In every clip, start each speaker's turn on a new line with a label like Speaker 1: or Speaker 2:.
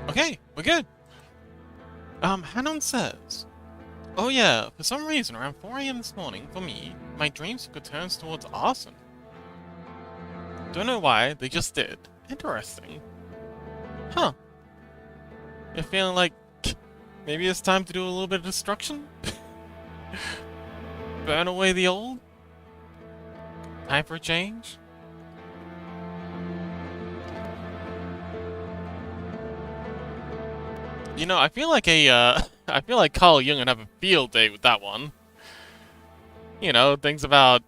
Speaker 1: Okay, we're good. Hanon says, oh yeah, for some reason around 4 a.m. this morning, for me, my dreams took a turn towards arson. Don't know why, they just did. Interesting. Huh. You're feeling like maybe it's time to do a little bit of destruction? Burn away the old? Time for a change? You know, I feel like I feel like Carl Jung would have a field day with that one. You know, things about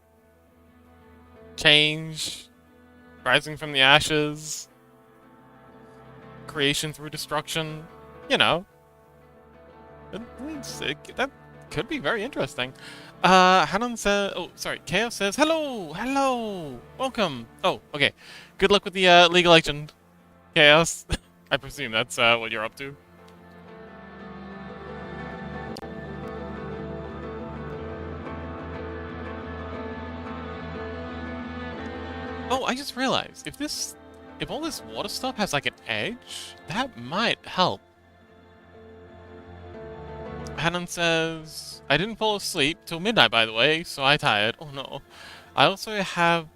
Speaker 1: change, rising from the ashes, creation through destruction. You know, that could be very interesting. Hanan says, oh, sorry, Chaos says, hello, hello, welcome. Oh, okay. Good luck with the League of Legends, Chaos. I presume that's what you're up to. Oh, I just realized, if all this water stuff has like an edge, that might help. Hanan says, I didn't fall asleep till midnight, by the way, so I tired. Oh no. I also have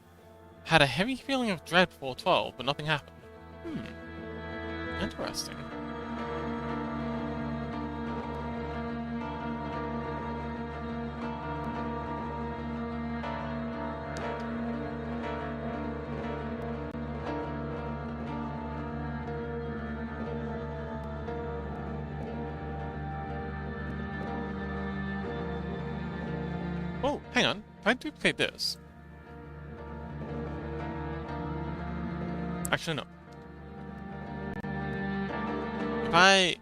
Speaker 1: had a heavy feeling of dread before 12, but nothing happened. Interesting. Oh, hang on. If I duplicate this... Actually, no. If I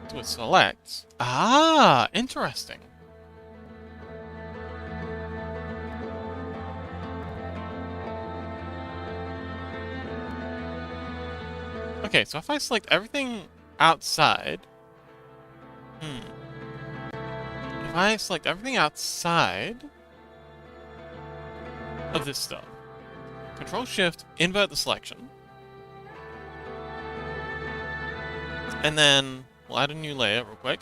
Speaker 1: do a select... Ah, interesting. Okay, so if I select everything outside... If I select everything outside of this stuff, Control-Shift, invert the selection, and then we'll add a new layer real quick.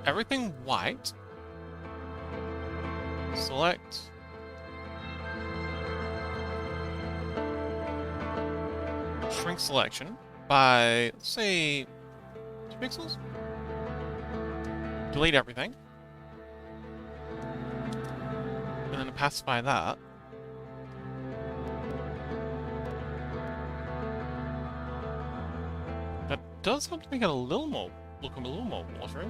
Speaker 1: Everything white. Select. Shrink selection by, let's say, 2 pixels. Delete everything. And then pacify that. That does help to make it a little more, look a little more watery.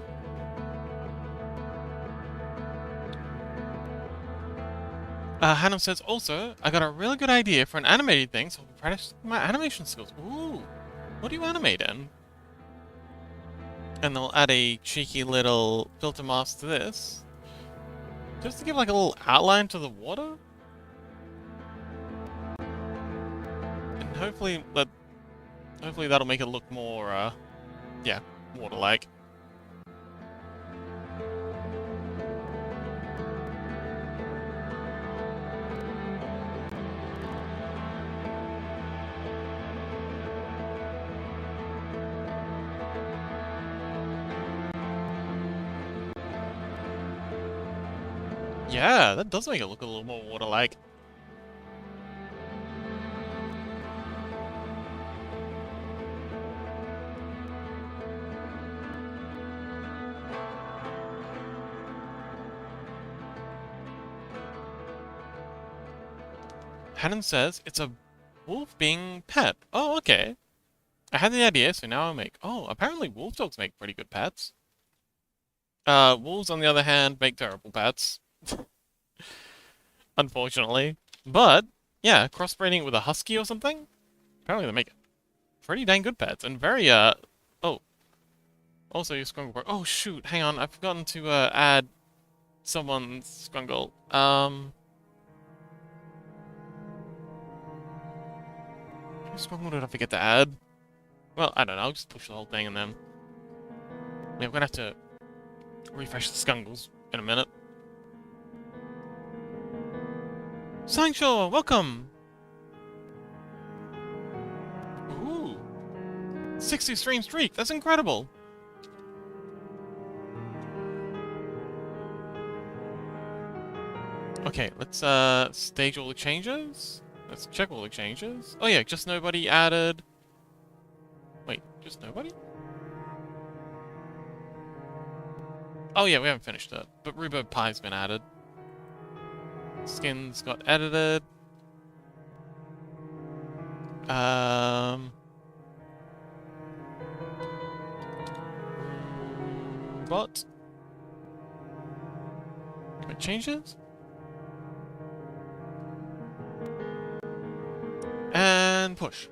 Speaker 1: Hannah says, also, I got a really good idea for an animated thing, so I'll practice my animation skills. Ooh, what do you animate in? And they'll add a cheeky little filter mask to this. Just to give like a little outline to the water. And hopefully that'll make it look more, yeah, water-like. Yeah, that does make it look a little more water-like. Hannon says it's a wolf being pet. Oh, okay. I had the idea, so now I'll make... Oh, apparently wolf dogs make pretty good pets. Wolves, on the other hand, make terrible pets. Unfortunately. But, yeah, crossbreeding with a husky or something? Apparently they make pretty dang good pets, and very, oh. Also, your Scrungle. Oh, shoot, hang on, I've forgotten to, add someone's Scrungle. Which Scrungle did I forget to add? Well, I don't know, I'll just push the whole thing and then... Yeah, we're gonna have to refresh the Scungles in a minute. Sancho, welcome! Ooh. 60 stream streak, that's incredible! Okay, let's stage all the changes. Let's check all the changes. Oh yeah, just nobody added. Wait, just nobody? Oh yeah, we haven't finished it, but Rhubarb Pie's been added. Skins got edited. What? What changes? And push.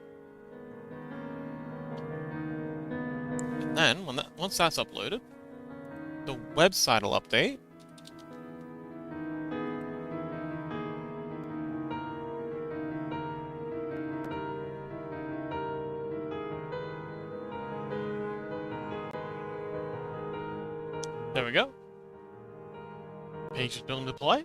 Speaker 1: And then, once that's uploaded, the website will update. There we go. Page is built and deploy.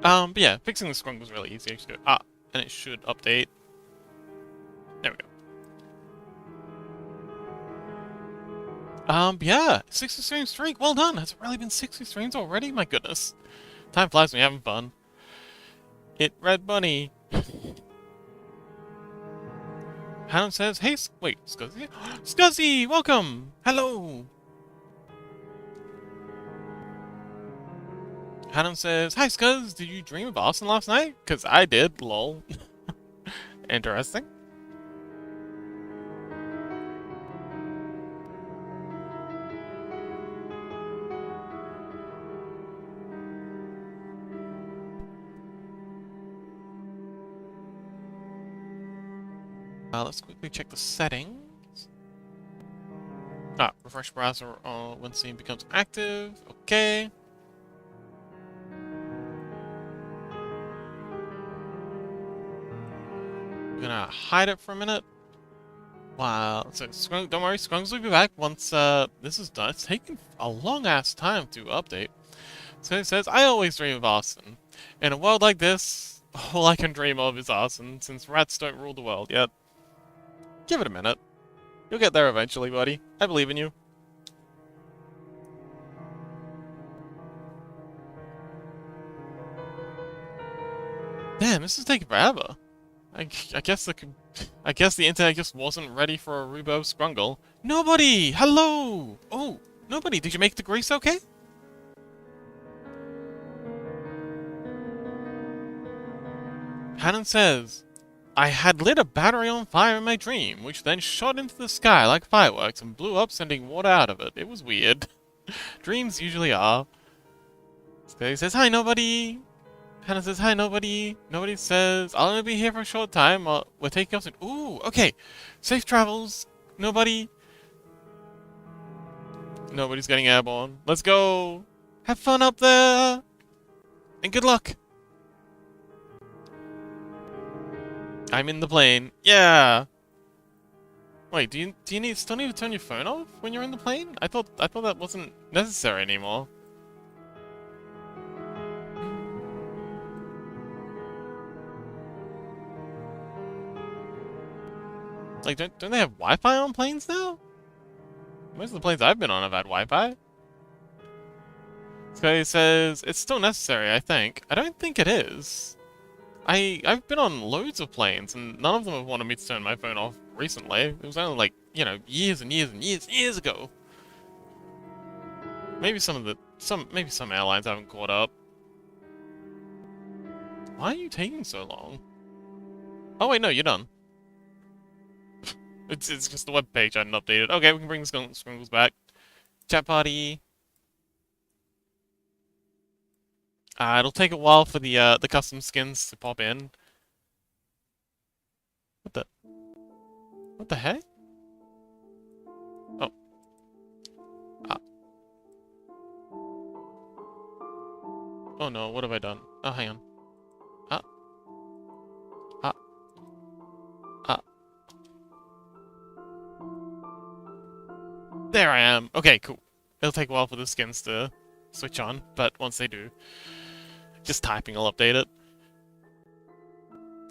Speaker 1: But yeah, fixing the scrunk was really easy. I just go, and it should update. There we go. But yeah, 60 stream streak, well done. Has it really been 60 streams already? My goodness. Time flies when you're having fun. Hit Red Bunny. Hannah says, hey, wait, Scuzzy? Scuzzy, welcome! Hello! Hannah says, hi, Scuzz, did you dream of Austin last night? Because I did, lol. Interesting. Let's quickly check the settings. Refresh browser when scene becomes active. Okay. We're gonna hide it for a minute. Wow. So don't worry, Scrungs will be back once this is done. It's taking a long ass time to update. So it says, I always dream of Austin. In a world like this, all I can dream of is Austin, since rats don't rule the world yet. Give it a minute. You'll get there eventually, buddy. I believe in you. Damn, this is taking forever. I guess the internet just wasn't ready for a Rhubarb Scrungle. Nobody! Hello! Oh, nobody. Did you make the grease okay? Hannon says, I had lit a battery on fire in my dream, which then shot into the sky like fireworks and blew up, sending water out of it. It was weird. Dreams usually are. Scary says, hi, nobody. Hannah says, hi, nobody. Nobody says, I'll only be here for a short time. We're taking off soon. Ooh, okay. Safe travels. Nobody. Nobody's getting airborne. Let's go. Have fun up there. And good luck. I'm in the plane. Yeah. Wait, do you still need to turn your phone off when you're in the plane? I thought that wasn't necessary anymore. Like, don't they have Wi-Fi on planes now? Most of the planes I've been on have had Wi-Fi. This guy says it's still necessary. I think. I don't think it is. I've been on loads of planes, and none of them have wanted me to turn my phone off recently. It was only like, you know, years and years and years ago. Maybe some airlines haven't caught up. Why are you taking so long? Oh wait, no, you're done. It's just the web page I hadn't updated. Okay, we can bring the Scrungles back. Chat party. It'll take a while for the custom skins to pop in. What the heck? Oh. Oh no, what have I done? Oh, hang on. There I am. Okay, cool. It'll take a while for the skins to switch on, but once they do, just typing will update it.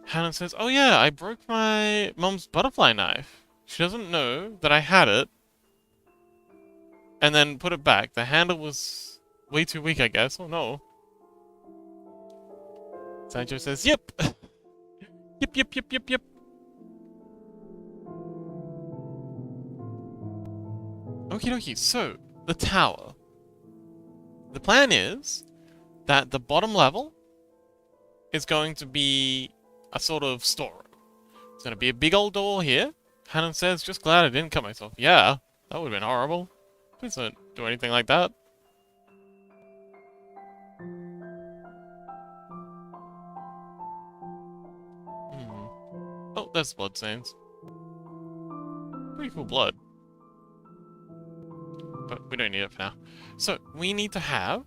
Speaker 1: Hannah says, oh yeah, I broke my mom's butterfly knife. She doesn't know that I had it. And then put it back. The handle was way too weak, I guess. Oh no. Sancho says, yep. Yep, yep, yep, yep, yep. Okie dokie, so, the tower. The plan is that the bottom level is going to be a sort of storeroom. It's going to be a big old door here. Hannon says, just glad I didn't cut myself. Yeah, that would have been horrible. Please don't do anything like that. Oh, there's bloodstains. Pretty cool blood. But we don't need it for now. So, we need to have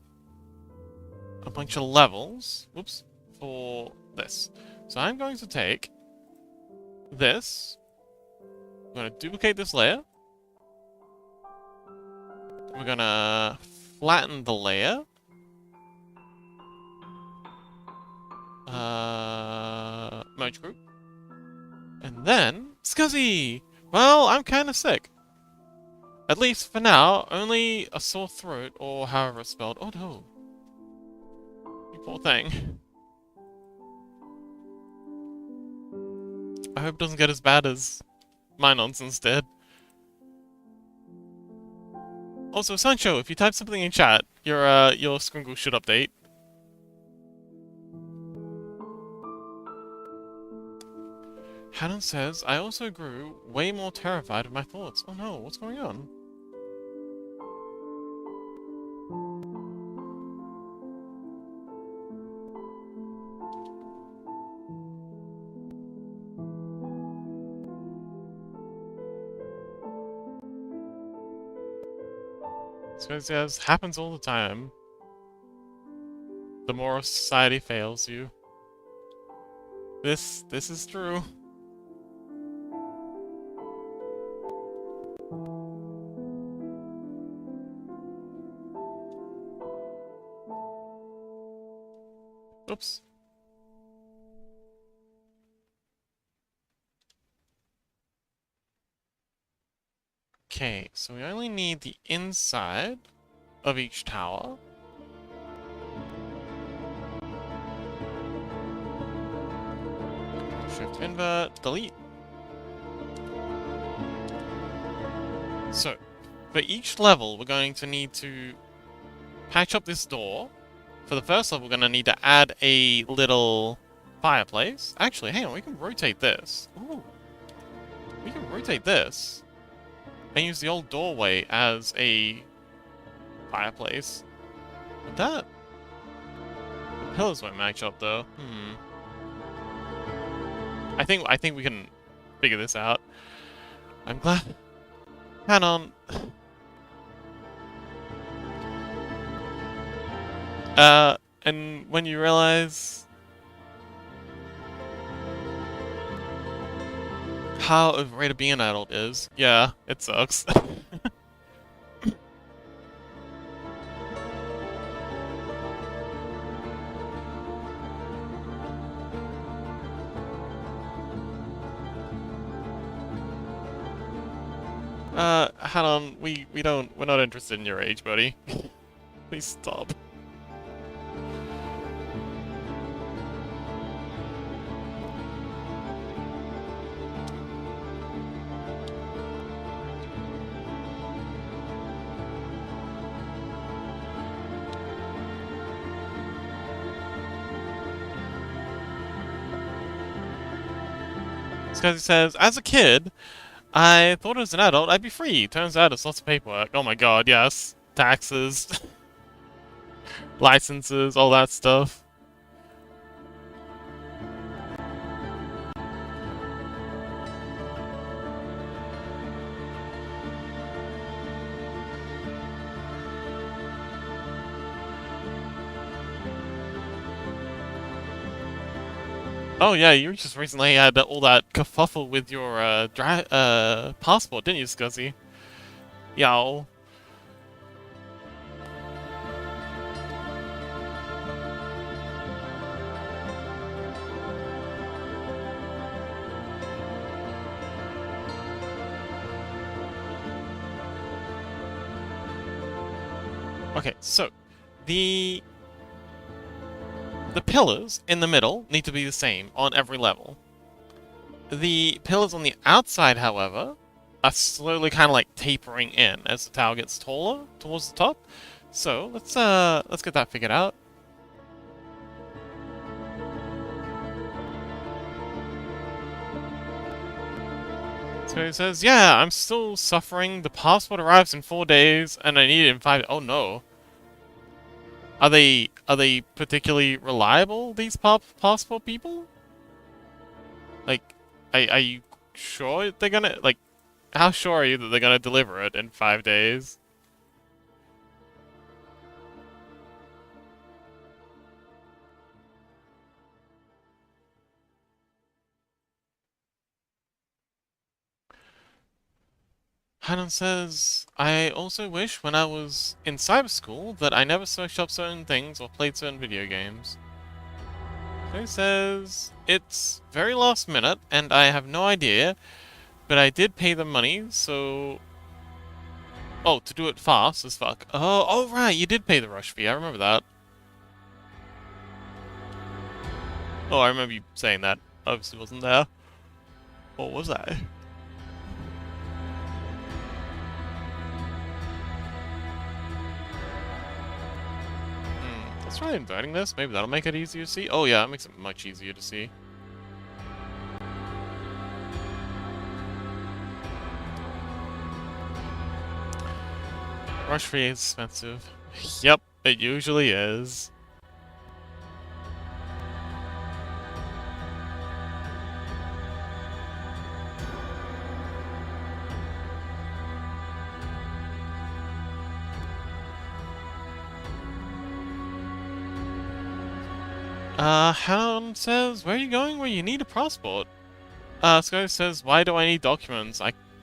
Speaker 1: a bunch of levels, whoops, for this. So I'm going to take this, I'm going to duplicate this layer, we're going to flatten the layer, merge group, and then, Scuzzy! Well, I'm kind of sick. At least for now, only a sore throat, or however it's spelled. Oh no. You poor thing. I hope it doesn't get as bad as my nonsense did. Also, Sancho, if you type something in chat, your scribble should update. Hannon says, I also grew way more terrified of my thoughts. Oh no, what's going on? This says, happens all the time. The more society fails you. This is true. Oops. Okay, so we only need the inside of each tower. Shift invert, delete. So, for each level, we're going to need to patch up this door. For the first level, we're going to need to add a little fireplace. Actually, hang on, we can rotate this. Ooh. We can rotate this. And use the old doorway as a fireplace. But that... the pillars won't match up, though. I think we can figure this out. I'm glad... hang on. And when you realize how overrated being an adult is, yeah, it sucks. Hang on, we're not interested in your age, buddy. Please stop. This guy says, as a kid, I thought as an adult I'd be free. Turns out it's lots of paperwork. Oh my god, yes. Taxes. Licenses, all that stuff. Oh yeah, you just recently had all that kerfuffle with your passport, didn't you, Scuzzy? Yow. Okay, so the pillars in the middle need to be the same on every level. The pillars on the outside, however, are slowly kind of like tapering in as the tower gets taller towards the top. So let's get that figured out. So it says, yeah, I'm still suffering. The passport arrives in 4 days, and I need it in 5. Oh no. Are they particularly reliable, these passport people? Like, are you sure they're gonna, like, how sure are you that they're gonna deliver it in 5 days? Hanan says, I also wish when I was in cyber school that I never searched up certain things or played certain video games. So says, it's very last minute and I have no idea, but I did pay them money, so... Oh, to do it fast as fuck. Oh, right, you did pay the rush fee, I remember that. Oh, I remember you saying that. Obviously wasn't there. Or was I? Let's try inverting this. Maybe that'll make it easier to see. Oh yeah, that makes it much easier to see. Rush fee is expensive. Yep, it usually is. Hound says, where are you going where you need a passport? Sky says, why do I need documents?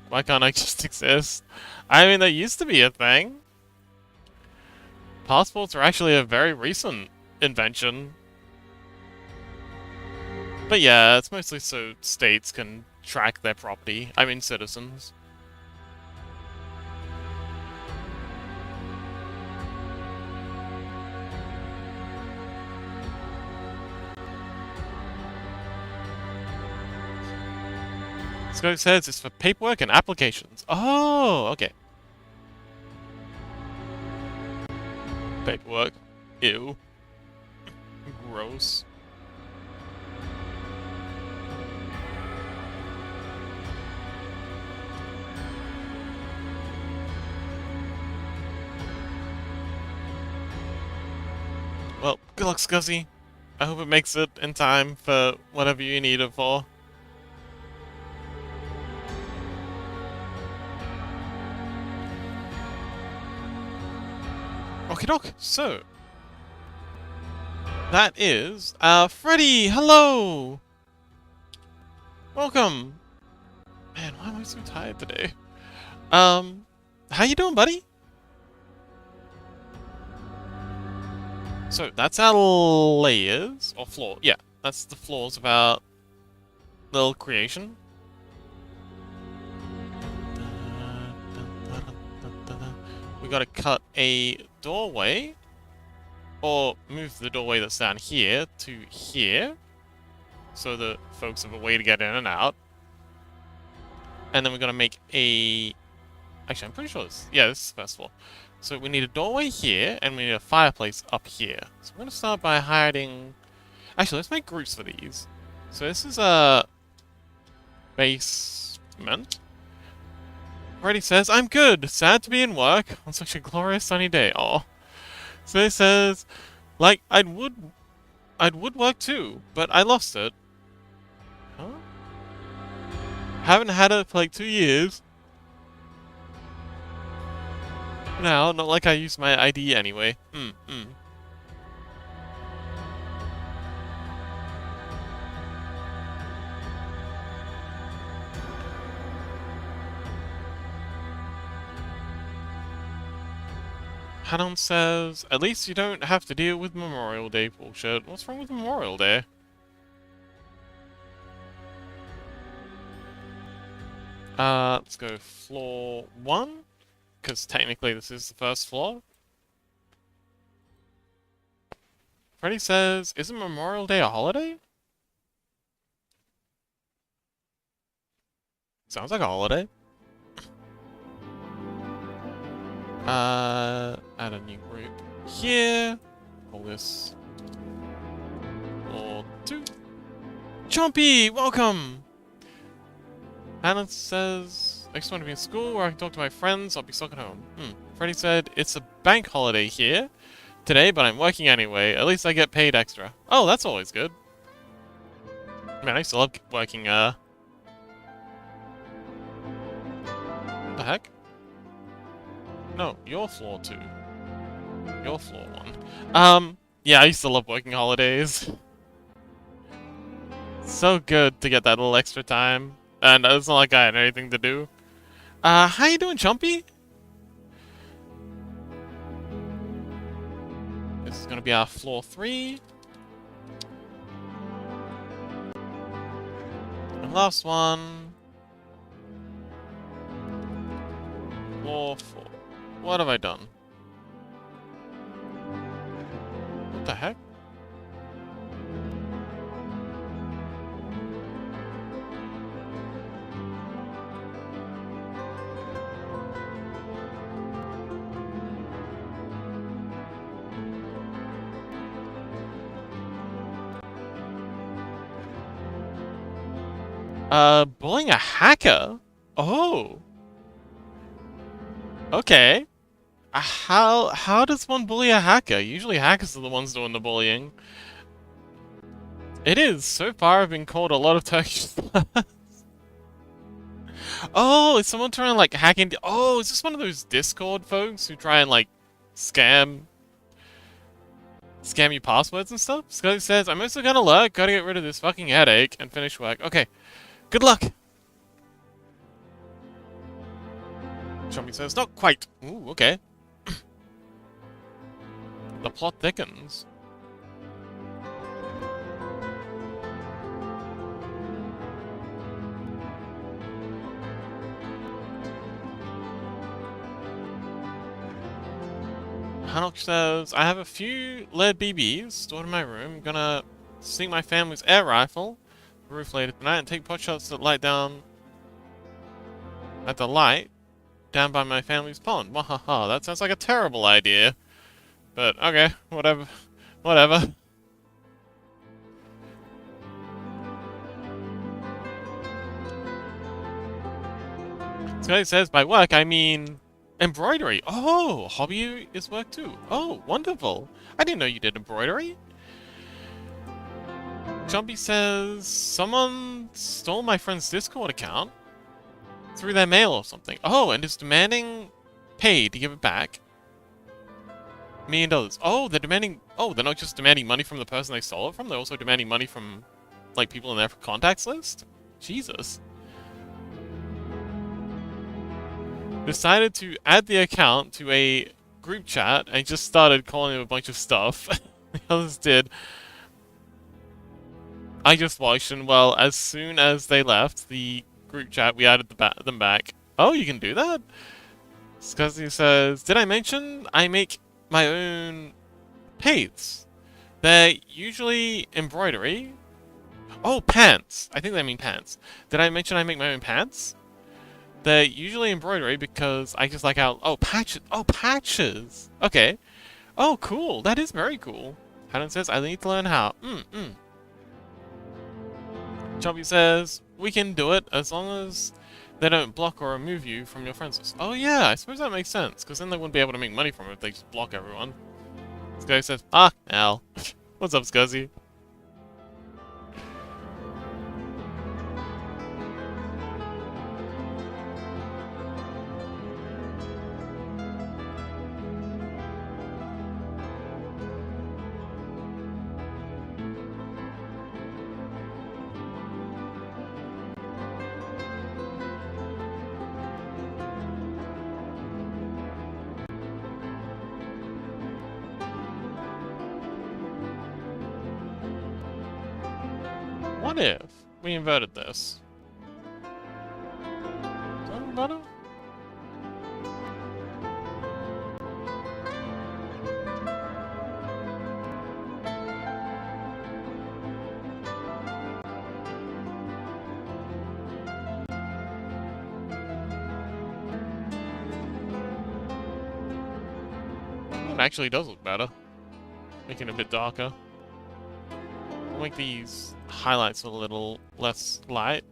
Speaker 1: Why can't I just exist? I mean, that used to be a thing. Passports are actually a very recent invention. But yeah, it's mostly so states can track their property. I mean, citizens. Sky says it's for paperwork and applications. Oh, okay. Paperwork. Ew. Gross. Well, good luck, Scuzzy. I hope it makes it in time for whatever you need it for. Okie doke, so... That is... Freddy! Hello! Welcome! Man, why am I so tired today? How you doing, buddy? So, that's our layers, or floor. Yeah, that's the floors of our little creation. We gotta cut a doorway, or move the doorway that's down here to here, so that folks have a way to get in and out. And then we're gonna make a... Actually, I'm pretty sure this... Yeah, this is the first floor. So we need a doorway here, and we need a fireplace up here. So we're gonna start by hiding... Actually, let's make groups for these. So this is a... basement. Freddy says, I'm good! Sad to be in work on such a glorious sunny day. Aw. So it says, like, I'd woodwork too, but I lost it. Huh? Haven't had it for like 2 years. Now, not like I use my ID anyway. Hanon says, at least you don't have to deal with Memorial Day bullshit. What's wrong with Memorial Day? Let's go floor 1, because technically this is the first floor. Freddy says, isn't Memorial Day a holiday? Sounds like a holiday. Add a new group here. Call this floor 2. Chompy, welcome! Hannah says, I just want to be in school where I can talk to my friends. I'll be stuck at home. Freddy said, it's a bank holiday here today, but I'm working anyway. At least I get paid extra. Oh, that's always good. Man, I used to love working, What the heck? No, you're floor 2. You're floor 1. Yeah, I used to love working holidays. So good to get that little extra time. And it's not like I had anything to do. How you doing, Chumpy? This is gonna be our floor 3. And last one. Floor 4. What have I done? What the heck? Bullying a hacker? Oh. Okay. How does one bully a hacker? Usually hackers are the ones doing the bullying. It is. So far I've been called a lot of Turkish slurs. Oh, is someone trying to like hack into... Oh, is this one of those Discord folks who try and like scam you passwords and stuff? Scotty says, I'm mostly gonna lurk, gotta get rid of this fucking headache and finish work. Okay. Good luck! Chompy says, not quite. Ooh, okay. The plot thickens. Hanok says, I have a few lead BBs stored in my room. I'm gonna sink my family's air rifle the roof later tonight and take pot shots at the light down by my family's pond. Wahaha, that sounds like a terrible idea. But, okay, whatever. Whatever. Scotty says, by work, I mean embroidery. Oh, hobby is work too. Oh, wonderful. I didn't know you did embroidery. Jumpy says, someone stole my friend's Discord account through their mail or something. Oh, and is demanding pay to give it back. $1 million. Oh, they're demanding... Oh, they're not just demanding money from the person they stole it from, they're also demanding money from, like, people in their contacts list? Jesus. Decided to add the account to a group chat and just started calling him a bunch of stuff. The others did. I just watched, and well, as soon as they left the group chat, we added them back. Oh, you can do that? Scuzzy says, did I mention I make my own paints? They're usually embroidery. Oh, pants. I think they mean pants. Did I mention I make my own pants? They're usually embroidery because I just like how... Oh, patches. Oh, patches. Okay. Oh, cool. That is very cool. Haddon says, I need to learn how. Chompy says, we can do it as long as they don't block or remove you from your friends list. Oh yeah, I suppose that makes sense, because then they wouldn't be able to make money from it if they just block everyone. This guy says, Al. What's up, Scuzzy? What if we inverted this? Is that better? It actually does look better. Making it a bit darker. I'll make these highlights a little less light.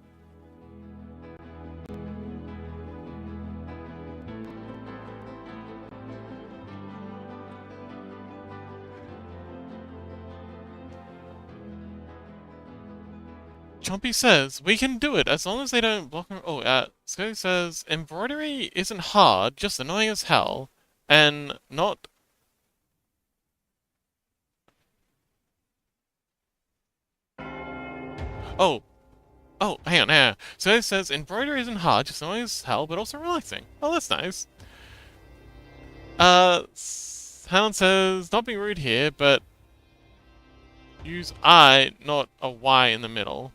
Speaker 1: Chompy says, we can do it as long as they don't block our— oh, Scotty says, embroidery isn't hard, just annoying as hell, and not— oh, hang on. Scotty says, embroidery isn't hard, just annoying as hell, but also relaxing. Oh, that's nice. Helen says, not being rude here, but use I, not a Y in the middle.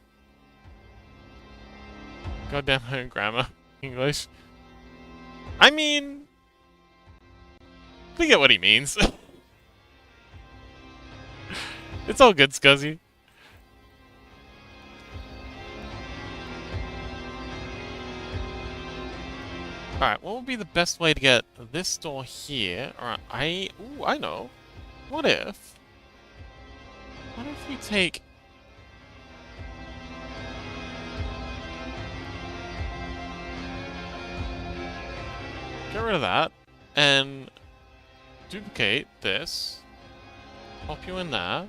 Speaker 1: Goddamn home grammar. English. I mean, we get what he means. It's all good, Scuzzy. Alright, what would be the best way to get this door here? Alright, ooh, I know. What if we take— get rid of that, and duplicate this, pop you in there,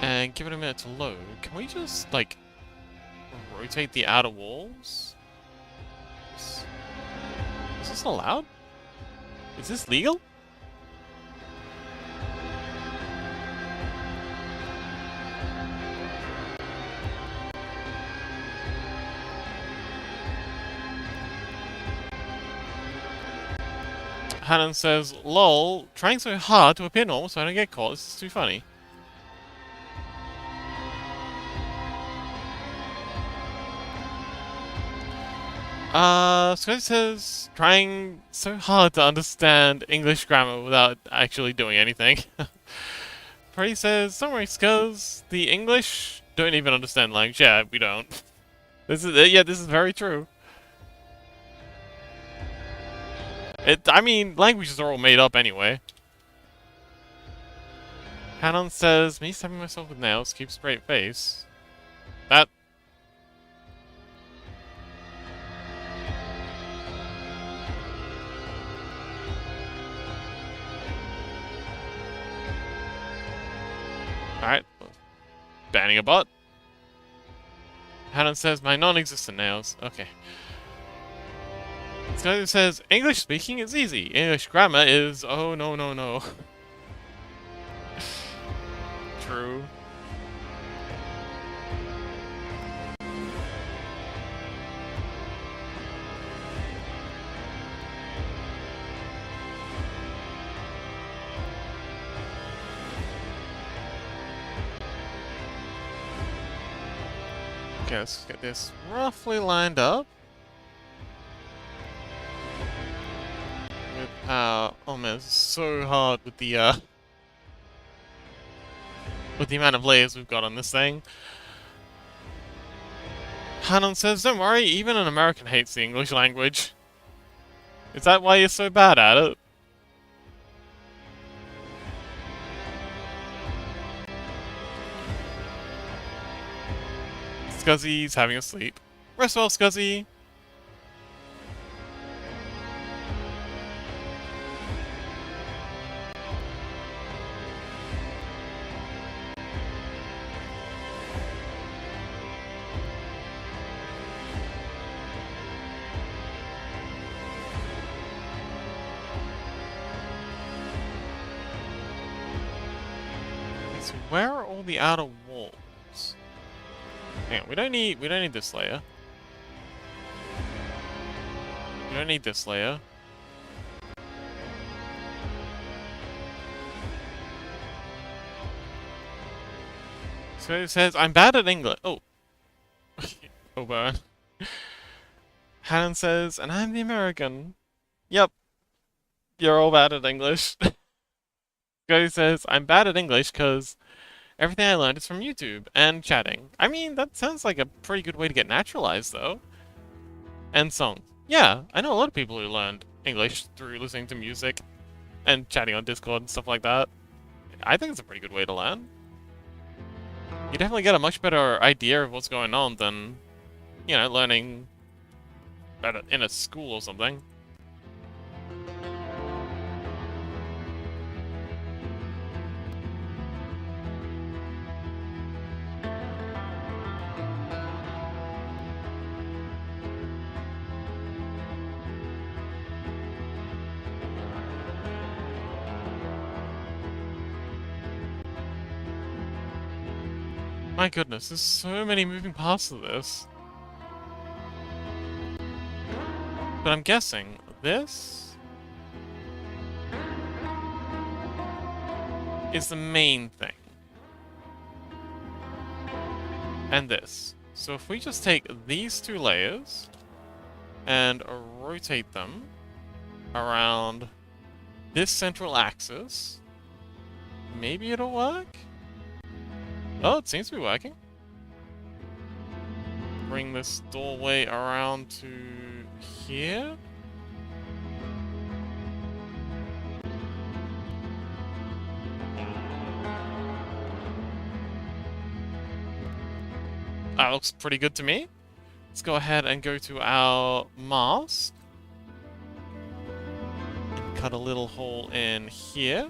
Speaker 1: and give it a minute to load. Can we just, like, rotate the outer walls? Is this allowed? Is this legal? Hannon says, lol, trying so hard to appear normal so I don't get caught. This is too funny. Scotty says, trying so hard to understand English grammar without actually doing anything. Freddy says, don't worry, Scuzz, the English don't even understand language. Yeah, we don't. This is very true. I mean, languages are all made up anyway. Hannon says, me stabbing myself with nails, keep straight face. That— alright. Banning a bot. Hannon says, my non-existent nails. Okay. Scotty says, English speaking is easy. English grammar is— oh, no. True. Okay, let's get this roughly lined up. With, oh man, this is so hard with the amount of layers we've got on this thing. Hannon says, don't worry, even an American hates the English language. Is that why you're so bad at it? Scuzzy's having a sleep. Rest well, Scuzzy. So where are all the outer walls? Hang on, we don't need this layer. We don't need this layer. So it says, I'm bad at English. Oh. Oh, burn. Hannon says, and I'm the American. Yep, you're all bad at English. Go says, I'm bad at English because everything I learned is from YouTube and chatting. I mean, that sounds like a pretty good way to get naturalized, though. And songs. Yeah, I know a lot of people who learned English through listening to music and chatting on Discord and stuff like that. I think it's a pretty good way to learn. You definitely get a much better idea of what's going on than, you know, learning in a school or something. My goodness, there's so many moving parts to this. But I'm guessing this is the main thing. And this. So if we just take these two layers and rotate them around this central axis, maybe it'll work? Oh, it seems to be working. Bring this doorway around to here. That looks pretty good to me. Let's go ahead and go to our mask. And cut a little hole in here.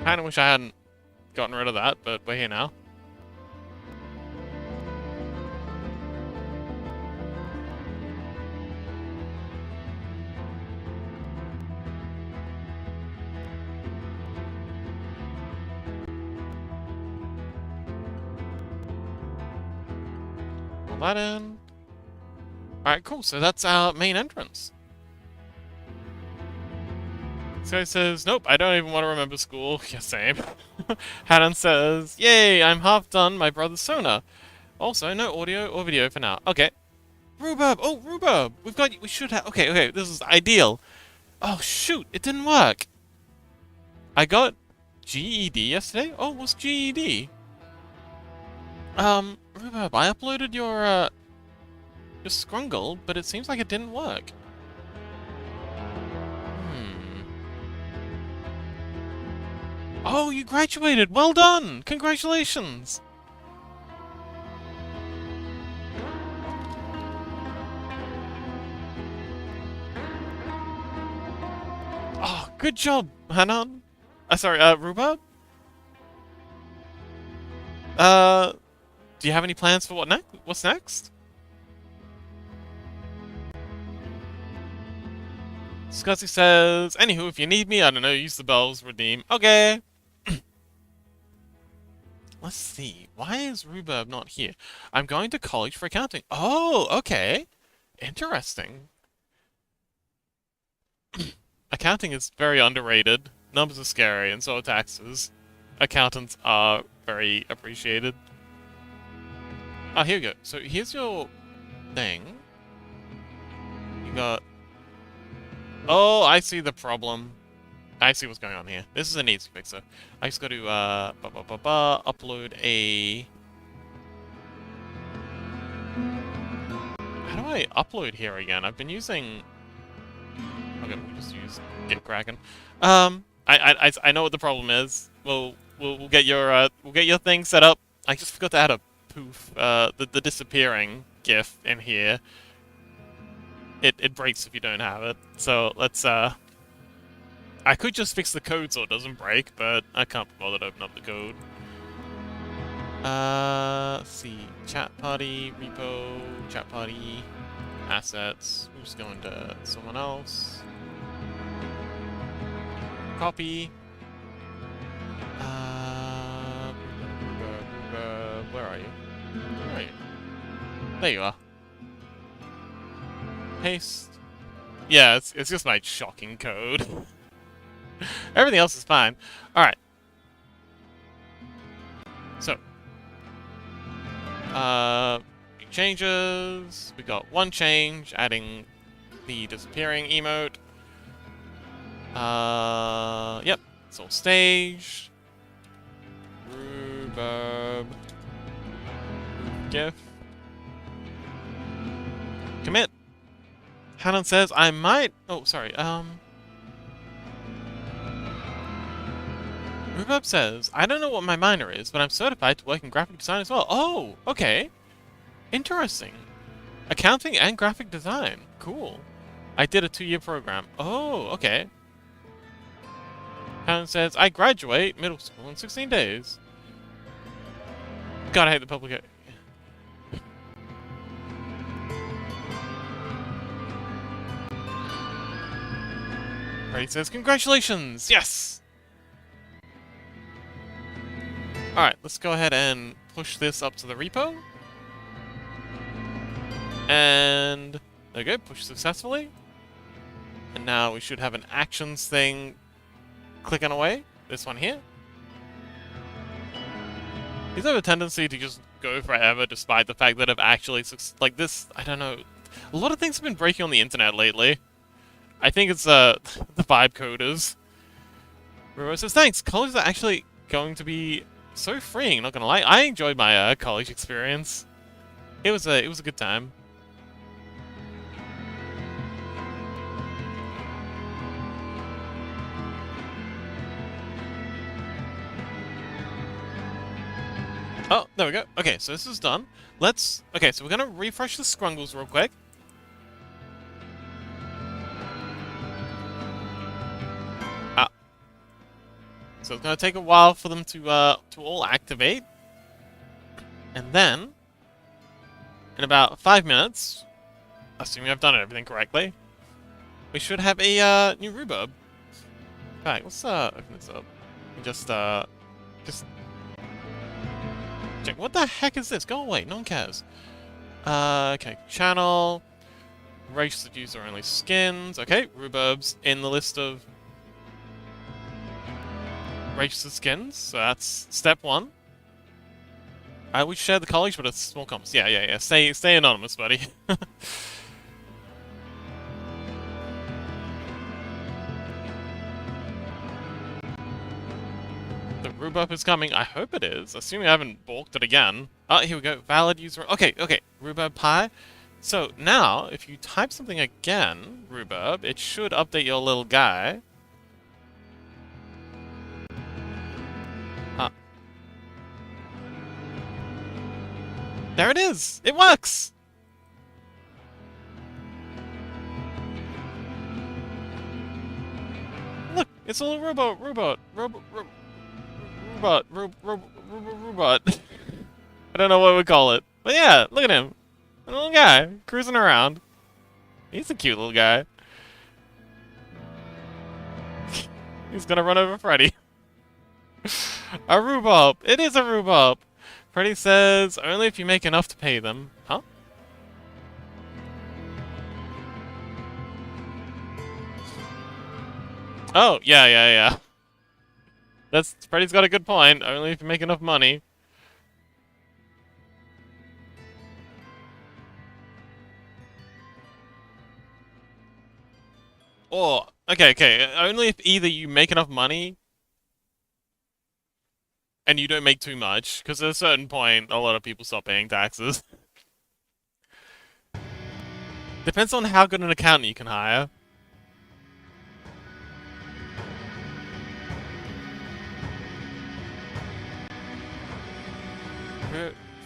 Speaker 1: Kinda wish I hadn't gotten rid of that, but we're here now. Pull that in. Alright, cool, so that's our main entrance. This guy says, nope, I don't even want to remember school. Yeah, same. Haddon says, yay, I'm half done my brother's Sona. Also, no audio or video for now. Okay. Rhubarb! Oh, Rhubarb! We should have, okay, this is ideal. Oh, shoot, it didn't work. I got GED yesterday? Oh, what's GED? Rhubarb, I uploaded your Scrungle, but it seems like it didn't work. Oh, you graduated! Well done! Congratulations! Oh, good job, Hanan. Sorry, Rhubarb? Do you have any plans for what's next? Scuzzy says, anywho, if you need me, I don't know, use the bells, redeem. Okay! Let's see. Why is Rhubarb not here? I'm going to college for accounting. Oh, okay. Interesting. Accounting is very underrated. Numbers are scary, and so are taxes. Accountants are very appreciated. Oh, here we go. So here's your thing. You got... Oh, I see the problem. I see what's going on here. This is an easy fixer. I just got to upload a... How do I upload here again? I've been using... Okay, we'll just use GitKraken. I know what the problem is. We'll get your thing set up. I just forgot to add a poof, the disappearing GIF in here. It breaks if you don't have it. So let's I could just fix the code so it doesn't break, but I can't be bothered to open up the code. Let's see. Chat party, repo, chat party, assets. We'll just go into someone else. Copy. Where are you? Where are you? There you are. Paste. Yeah, it's just my shocking code. Everything else is fine. Alright. So. Changes. We got one change, adding the disappearing emote. Yep. It's all staged. Rhubarb. GIF. Commit. Hanon says, I might... Oh, sorry, Rhubarb says, I don't know what my minor is, but I'm certified to work in graphic design as well. Oh, okay. Interesting. Accounting and graphic design. Cool. I did a 2-year program. Oh, okay. Hanon says, I graduate middle school in 16 days. God, I hate the public... Freddy says, congratulations! Yes! Alright, let's go ahead and push this up to the repo. And there we go, push successfully. And now we should have an actions thing clicking away. This one here. These have a tendency to just go forever despite the fact that I've actually, like this, I don't know. A lot of things have been breaking on the internet lately. I think it's the vibe coders. Roro says, thanks, college is actually going to be so freeing, not gonna lie. I enjoyed my college experience. It was a good time. Oh, there we go. Okay, so this is done. Okay, so we're gonna refresh the scrungles real quick. So it's gonna take a while for them to all activate. And then, in about 5 minutes, assuming I've done everything correctly, we should have a new Rhubarb. Alright, let's open this up. Just check. What the heck is this? Go away, no one cares. Okay, channel, registered user only skins. Okay, Rhubarb's in the list of registered skins, so that's step 1. We share the college, but it's small comps. Yeah. Stay anonymous, buddy. The Rhubarb is coming. I hope it is. Assuming I haven't balked it again. Oh, here we go. Valid user. Okay. Rhubarb Pie. So now, if you type something again, Rhubarb, it should update your little guy. There it is! It works! Look, it's a little robot. I don't know what we call it. But yeah, look at him. A little guy, cruising around. He's a cute little guy. He's gonna run over Freddy. A Rhubarb! It is a Rhubarb! Freddy says, only if you make enough to pay them. Huh? Oh, yeah. Freddy's got a good point. Only if you make enough money. Or, okay. Only if either you make enough money and you don't make too much, because at a certain point, a lot of people stop paying taxes. Depends on how good an accountant you can hire.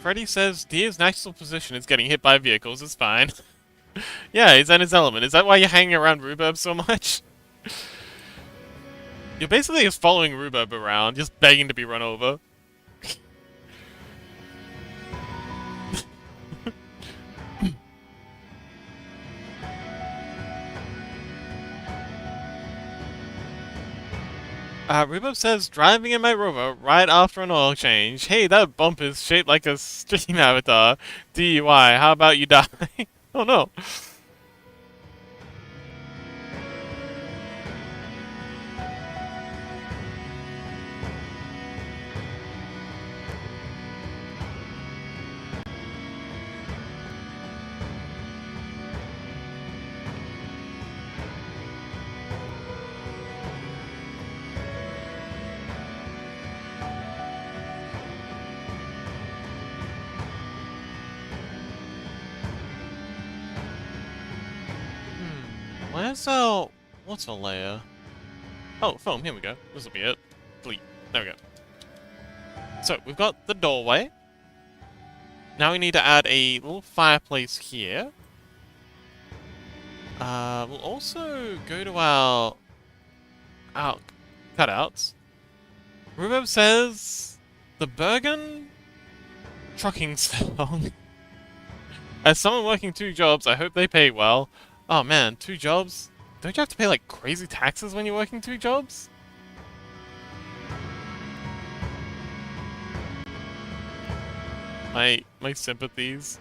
Speaker 1: Freddy says Deer's natural position is getting hit by vehicles. It's fine. Yeah, he's in his element. Is that why you're hanging around Rhubarb so much? You're basically just following Rhubarb around, just begging to be run over. Rhubarb says, driving in my rover right after an oil change. Hey, that bump is shaped like a stream avatar. DUI, how about you die? Oh no. Where's our water layer? Oh, foam, here we go. This will be it. Delete. There we go. So, we've got the doorway. Now we need to add a little fireplace here. We'll also go to our cutouts. Rhubarb says the Bergen trucking song. As someone working 2 jobs, I hope they pay well. Oh man, 2 jobs? Don't you have to pay like crazy taxes when you're working 2 jobs? My sympathies.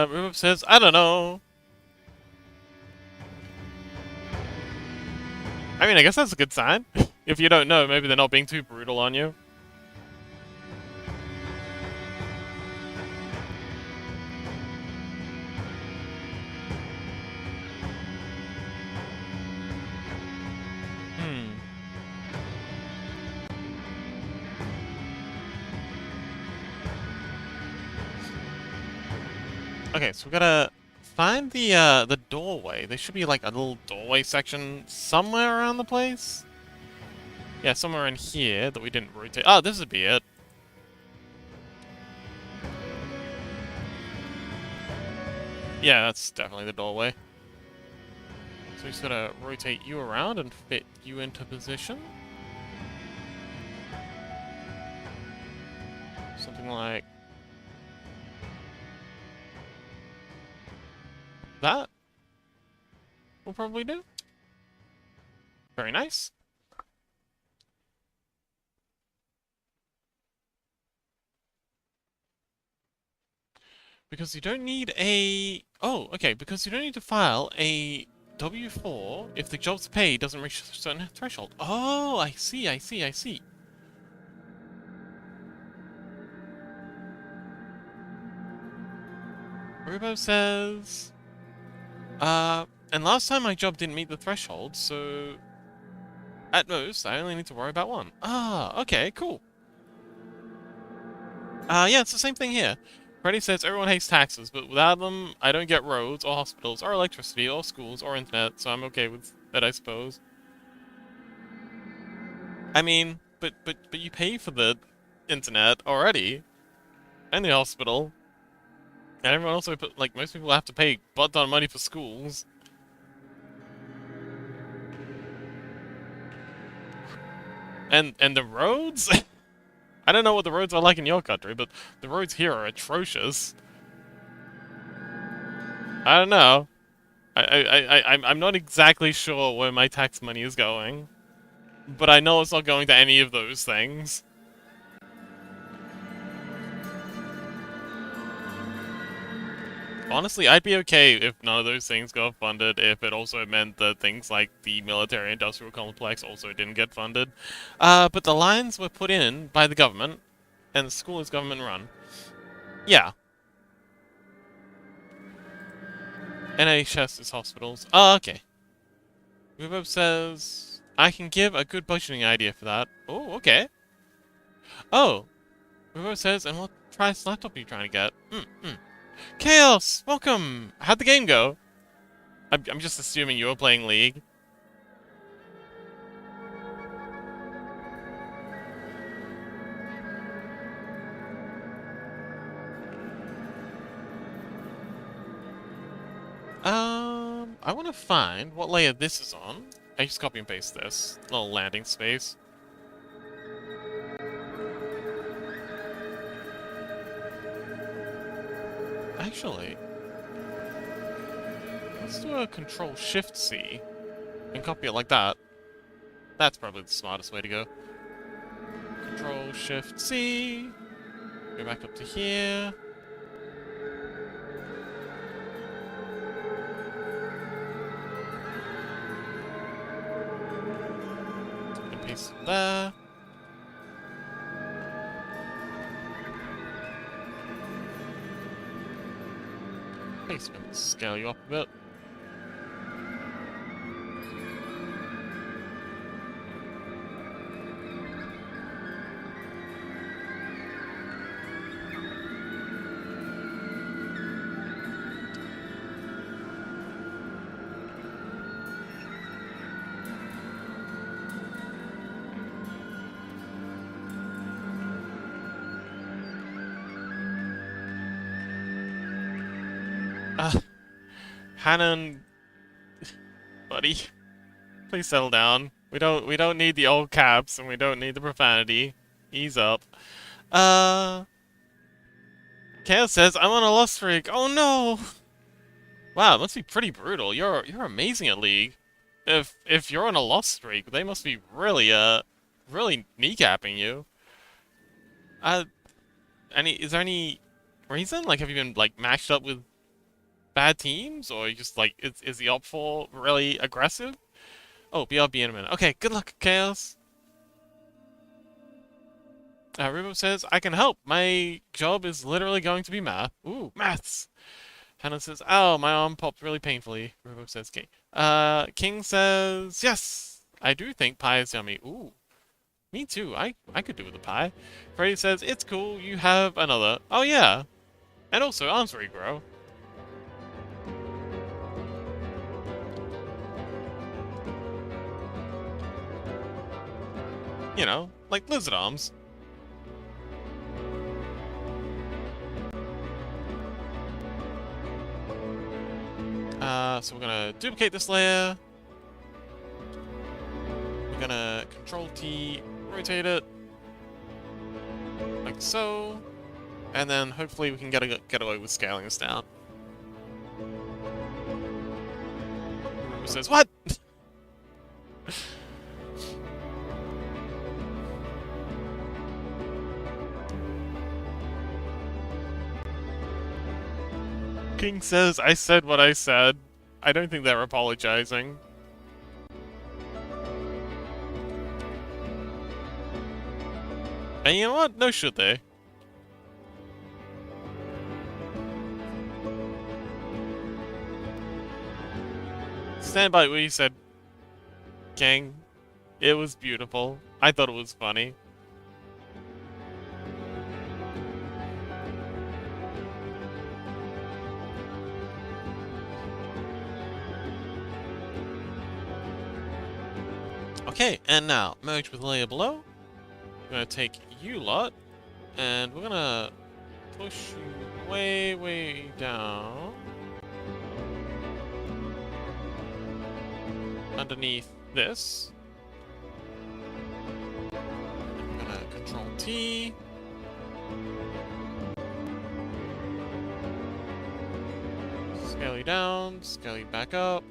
Speaker 1: Rhubarb says, I don't know. I mean, I guess that's a good sign. If you don't know, maybe they're not being too brutal on you. Okay, so we gotta find the doorway. There should be like a little doorway section somewhere around the place. Yeah, somewhere in here that we didn't rotate. Oh, this would be it. Yeah, that's definitely the doorway. So we just gotta rotate you around and fit you into position. Something like that will probably do. Very nice. Because you don't need a... Oh, okay, because you don't need to file a W4 if the job's pay doesn't reach a certain threshold. Oh, I see, I see, I see. Rubo says... and last time my job didn't meet the threshold, so... At most, I only need to worry about 1. Ah, okay, cool. Yeah, it's the same thing here. Freddy says everyone hates taxes, but without them, I don't get roads, or hospitals, or electricity, or schools, or internet, so I'm okay with that, I suppose. I mean, but you pay for the internet already, and the hospital, and everyone also put, like, most people have to pay butt ton of money for schools. And the roads? I don't know what the roads are like in your country, but the roads here are atrocious. I don't know. I'm not exactly sure where my tax money is going. But I know it's not going to any of those things. Honestly, I'd be okay if none of those things got funded, if it also meant that things like the military-industrial complex also didn't get funded. But the lines were put in by the government, and the school is government-run. Yeah. NHS is hospitals. Oh, okay. Rhubarb says, I can give a good budgeting idea for that. Oh, okay. Oh. Rhubarb says, and what price laptop are you trying to get? Chaos! Welcome! How'd the game go? I'm just assuming you were playing League. I want to find what layer this is on. I just copy and paste this. Little landing space. Actually, let's do a Control-Shift-C and copy it like that. That's probably the smartest way to go. Control-Shift-C. Go back up to here. Paste there. Placement. Scale you up a bit. Hannon, buddy, please settle down. We don't need the old caps and we don't need the profanity. Ease up. Chaos says I'm on a lost streak. Oh no! Wow, it must be pretty brutal. You're amazing at League. If you're on a lost streak, they must be really kneecapping you. Is there any reason? Like, have you been like matched up with bad teams, or you just like is the op 4 really aggressive? Oh, BRB in a minute. Okay, good luck, Chaos. Rubo says I can help. My job is literally going to be math. Ooh, maths. Hannah says, "Oh, my arm popped really painfully." Rubo says, "Okay." King says, "Yes, I do think pie is yummy." Ooh, me too. I could do with a pie. Freddy says, "It's cool. You have another." Oh yeah, and also arms regrow. You know, like lizard arms. So we're gonna duplicate this layer. We're gonna Control T, rotate it, like so, and then hopefully we can get away with scaling this down. Who says what? King says I said what I said. I don't think they're apologizing. And you know what? No should they. Stand by what you said, King. It was beautiful. I thought it was funny. Okay, and now, merge with layer below. We're gonna take you lot, and we're gonna push you way down. Underneath this. I'm gonna Control T. Scale you down, scale you back up.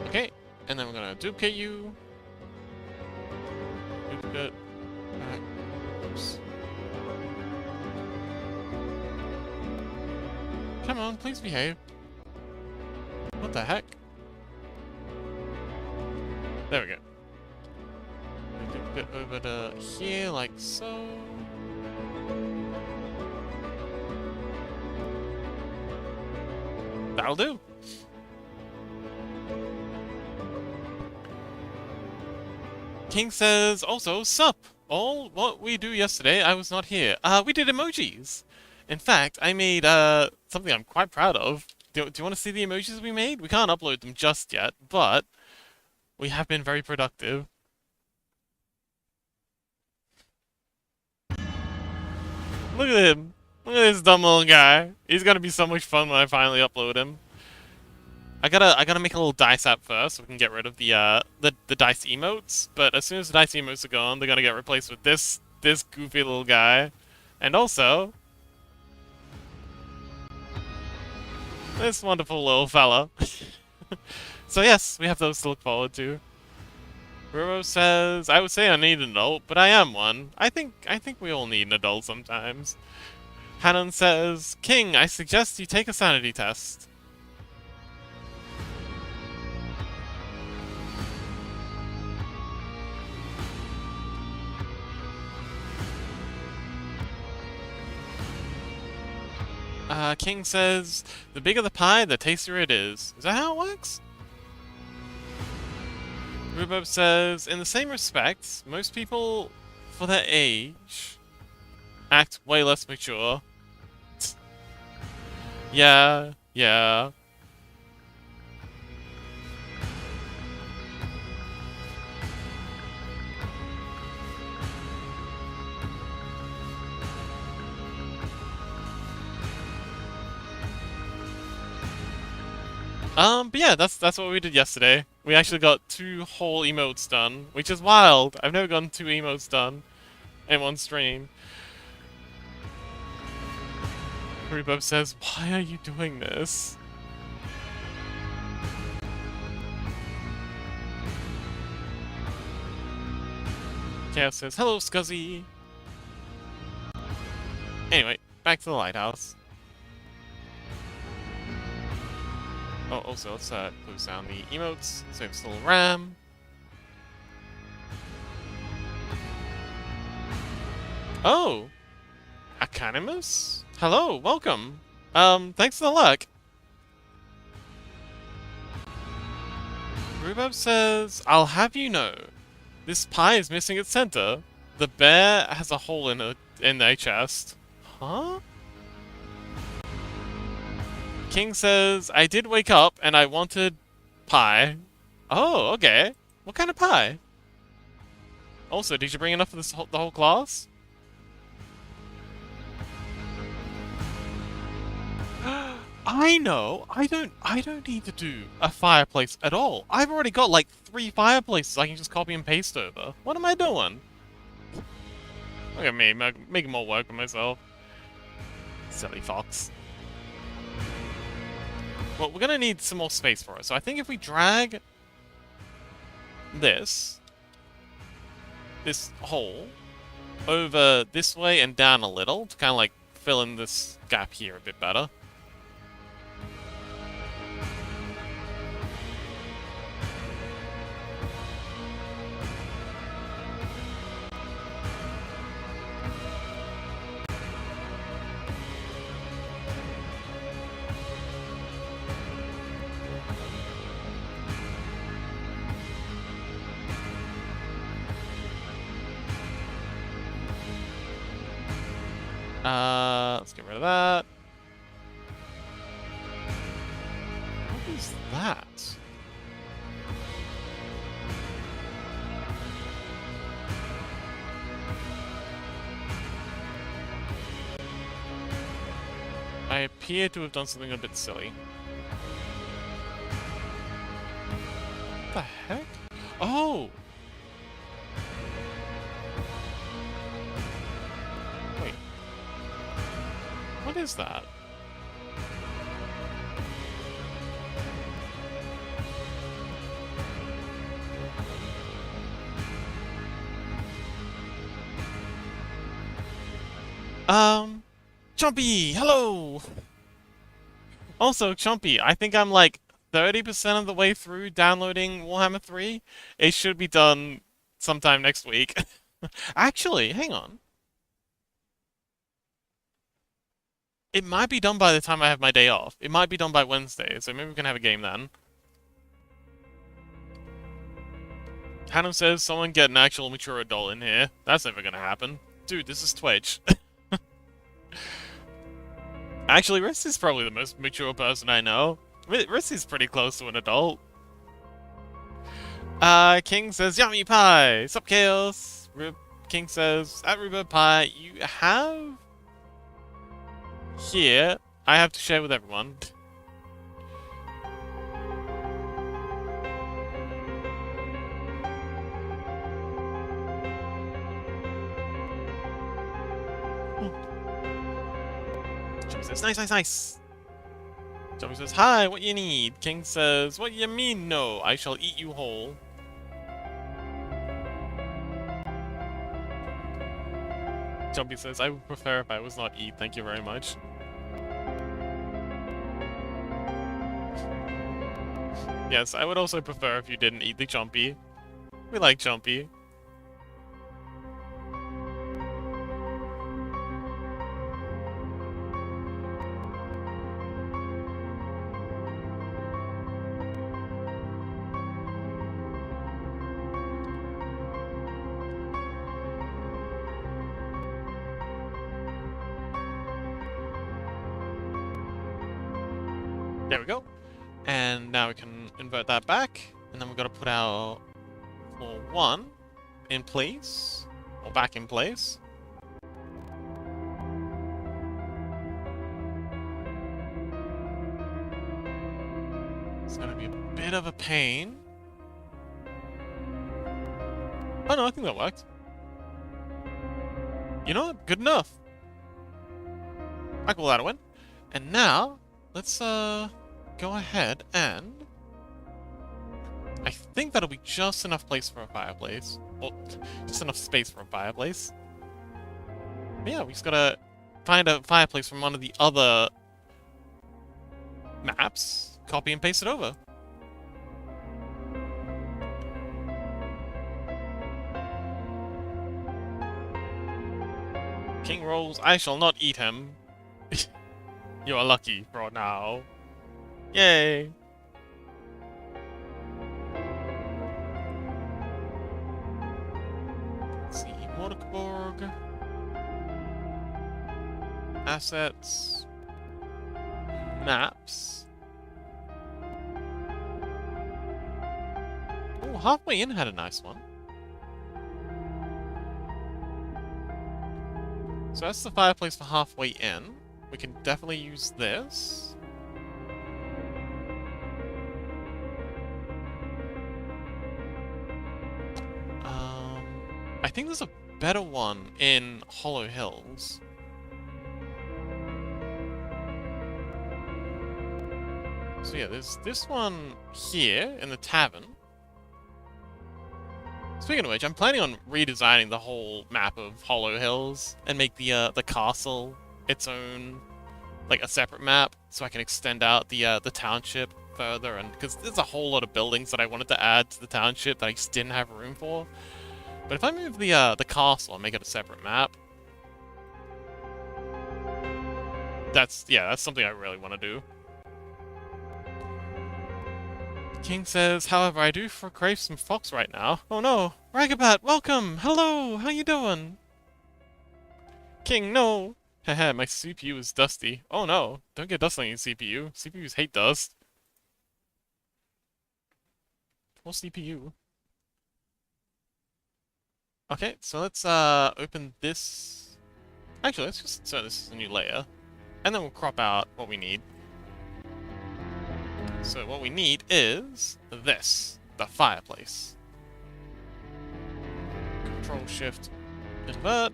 Speaker 1: Okay, and then we're gonna duplicate you. Duplicate. Oops. Come on, please behave. What the heck? There we go. Duplicate over to here, like so. That'll do. King says, also, sup! All what we do yesterday, I was not here. We did emojis! In fact, I made, something I'm quite proud of. Do you want to see the emojis we made? We can't upload them just yet, but we have been very productive. Look at him! Look at this dumb little guy. He's gonna be so much fun when I finally upload him. I gotta make a little dice app first so we can get rid of the dice emotes, but as soon as the dice emotes are gone, they're gonna get replaced with this goofy little guy. And also this wonderful little fella. So yes, we have those to look forward to. Ruro says, I would say I need an adult, but I am one. I think we all need an adult sometimes. Hanon says, King, I suggest you take a sanity test. King says, the bigger the pie, the tastier it is. Is that how it works? Rhubarb says, in the same respect, most people, for their age, act way less mature. Yeah, yeah. But yeah, that's what we did yesterday. We actually got 2 whole emotes done, which is wild. I've never gotten 2 emotes done in one stream. Rhubarb says, why are you doing this? Chaos says, hello, Scuzzy! Anyway, back to the lighthouse. Oh, also, let's close down the emotes, save still RAM. Oh! Acanimus? Hello, welcome! Thanks for the luck! Rhubarb says, I'll have you know, this pie is missing its center. The bear has a hole in their chest. Huh? King says, I did wake up and I wanted pie. Oh, okay. What kind of pie? Also, did you bring enough for the whole class? I know. I don't need to do a fireplace at all. I've already got like 3 fireplaces I can just copy and paste over. What am I doing? Look at me, making more work for myself. Silly fox. Well, we're gonna need some more space for it. So I think if we drag this hole over this way and down a little to kind of like fill in this gap here a bit better. Let's get rid of that. What is that? I appear to have done something a bit silly. What the heck? Oh! Wait. What is that? Chompy! Hello! Also, Chompy, I think I'm like 30% of the way through downloading Warhammer 3. It should be done sometime next week. Actually, hang on. It might be done by the time I have my day off. It might be done by Wednesday, so maybe we can have a game then. Hannah says someone get an actual mature adult in here. That's never gonna happen. Dude, this is Twitch. Actually, Risty's probably the most mature person I know. Risty's pretty close to an adult. King says, yummy pie! Sup, Chaos? King says, at Rhubarb Pie, you have... Here, I have to share with everyone. Joey says, nice, nice, nice. Joey says, hi, what you need? King says, what you mean, no? I shall eat you whole. Jumpy says, I would prefer if I was not eat, thank you very much. Yes, I would also prefer if you didn't eat the Jumpy. We like Jumpy. There we go. And now we can invert that back, and then we've got to put our floor 1 in place, or back in place. It's going to be a bit of a pain. Oh no, I think that worked. You know what? Good enough. I call that a win. And now, let's go ahead and... I think that'll be just enough place for a fireplace. Well, just enough space for a fireplace. But yeah, we just gotta find a fireplace from one of the other maps, copy and paste it over. King rolls, I shall not eat him. You are lucky for now. Yay! Let's see, Mordeborg. Assets. Maps. Oh, Halfway In had a nice one. So that's the fireplace for Halfway In. We can definitely use this. I think there's a better one in Hollow Hills. So yeah, there's this one here in the tavern. Speaking of which, I'm planning on redesigning the whole map of Hollow Hills and make the castle its own, like a separate map, so I can extend out the township further. And because there's a whole lot of buildings that I wanted to add to the township that I just didn't have room for. But if I move the castle and make it a separate map, that's something I really want to do. King says, however, I do crave some fox right now. Oh no! Ragabat, welcome! Hello! How you doing? King, no! Haha, my CPU is dusty. Oh no! Don't get dust on your CPU. CPUs hate dust. Poor CPU. Okay, so let's open this. Actually, let's just insert this as a new layer. And then we'll crop out what we need. So what we need is this, the fireplace. Control-Shift, invert.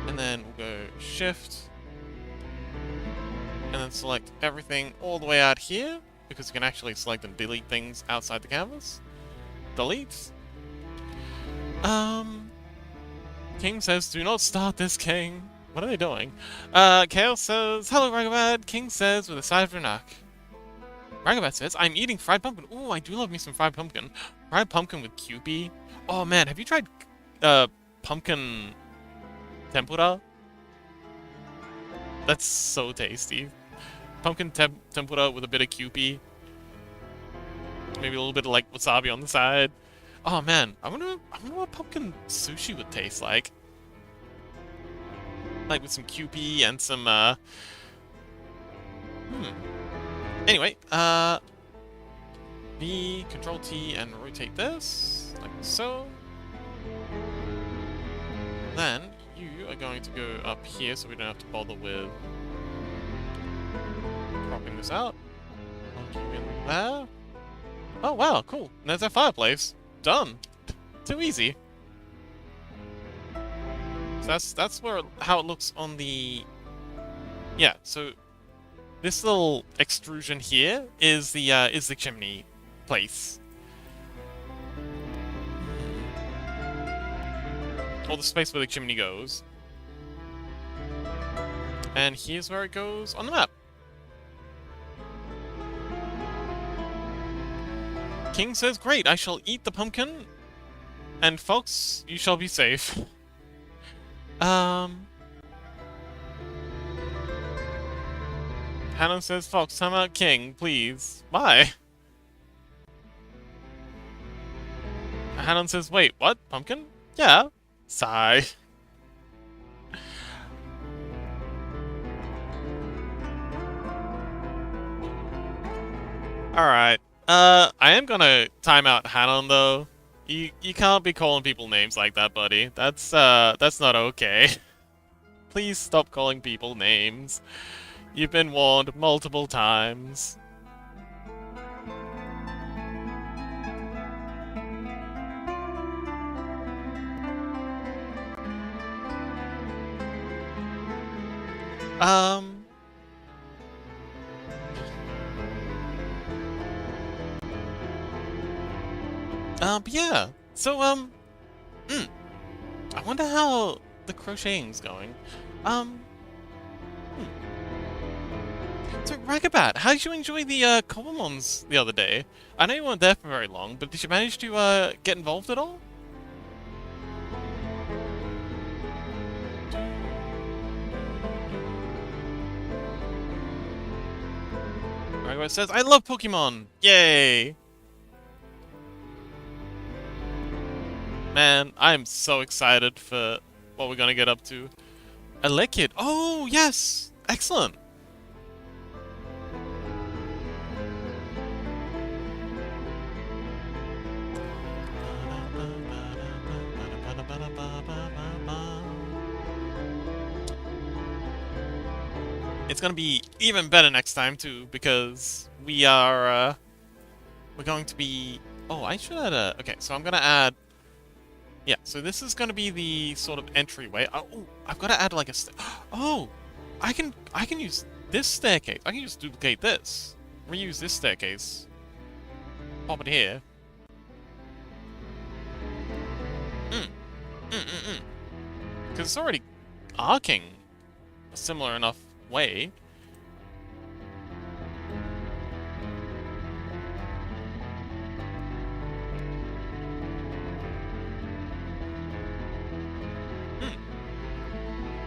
Speaker 1: And then we'll go Shift. And then select everything all the way out here, because you can actually select and delete things outside the canvas. Delete. King says, do not start this, King. What are they doing? Kale says, hello, Ragabat. King says, with a side of Renak. Ragabat says, I'm eating fried pumpkin. Ooh, I do love me some fried pumpkin. Fried pumpkin with Kewpie. Oh, man, have you tried, pumpkin tempura? That's so tasty. Pumpkin tempura with a bit of Kewpie. Maybe a little bit of, like, wasabi on the side. Oh, man, I wonder what pumpkin sushi would taste like. Like with some Kewpie and some, Anyway, V, Control T, and rotate this, like so. Then, you are going to go up here so we don't have to bother with cropping this out. Plug you in there. Oh, wow, cool. And there's our fireplace. Done. Too easy. So that's how it looks on the... Yeah, so this little extrusion here is the chimney place. or the space where the chimney goes. And here's where it goes on the map. King says, great, I shall eat the pumpkin. And Fox, you shall be safe. Hanon says, Fox, time out King, please. Bye. Hanon says, wait, what? Pumpkin? Yeah. Sigh. Alright. I am gonna time out Hanon though. You can't be calling people names like that, buddy. That's not okay. Please stop calling people names. You've been warned multiple times. But yeah. So, I wonder how the crocheting's going. So, Ragabat, how did you enjoy the, Cobblemons the other day? I know you weren't there for very long, but did you manage to, get involved at all? Ragabat says, I love Pokemon! Yay! Man, I'm so excited for what we're gonna get up to. Elekid! Oh, yes! Excellent! It's gonna be even better next time, too, because we are, we're going to be... Oh, I should add a... Okay, so I'm gonna add... Yeah, so this is gonna be the sort of entryway. Oh, I've got to add like a oh, I can use this staircase. I can just duplicate this, reuse this staircase, pop it here. Because it's already arcing a similar enough way.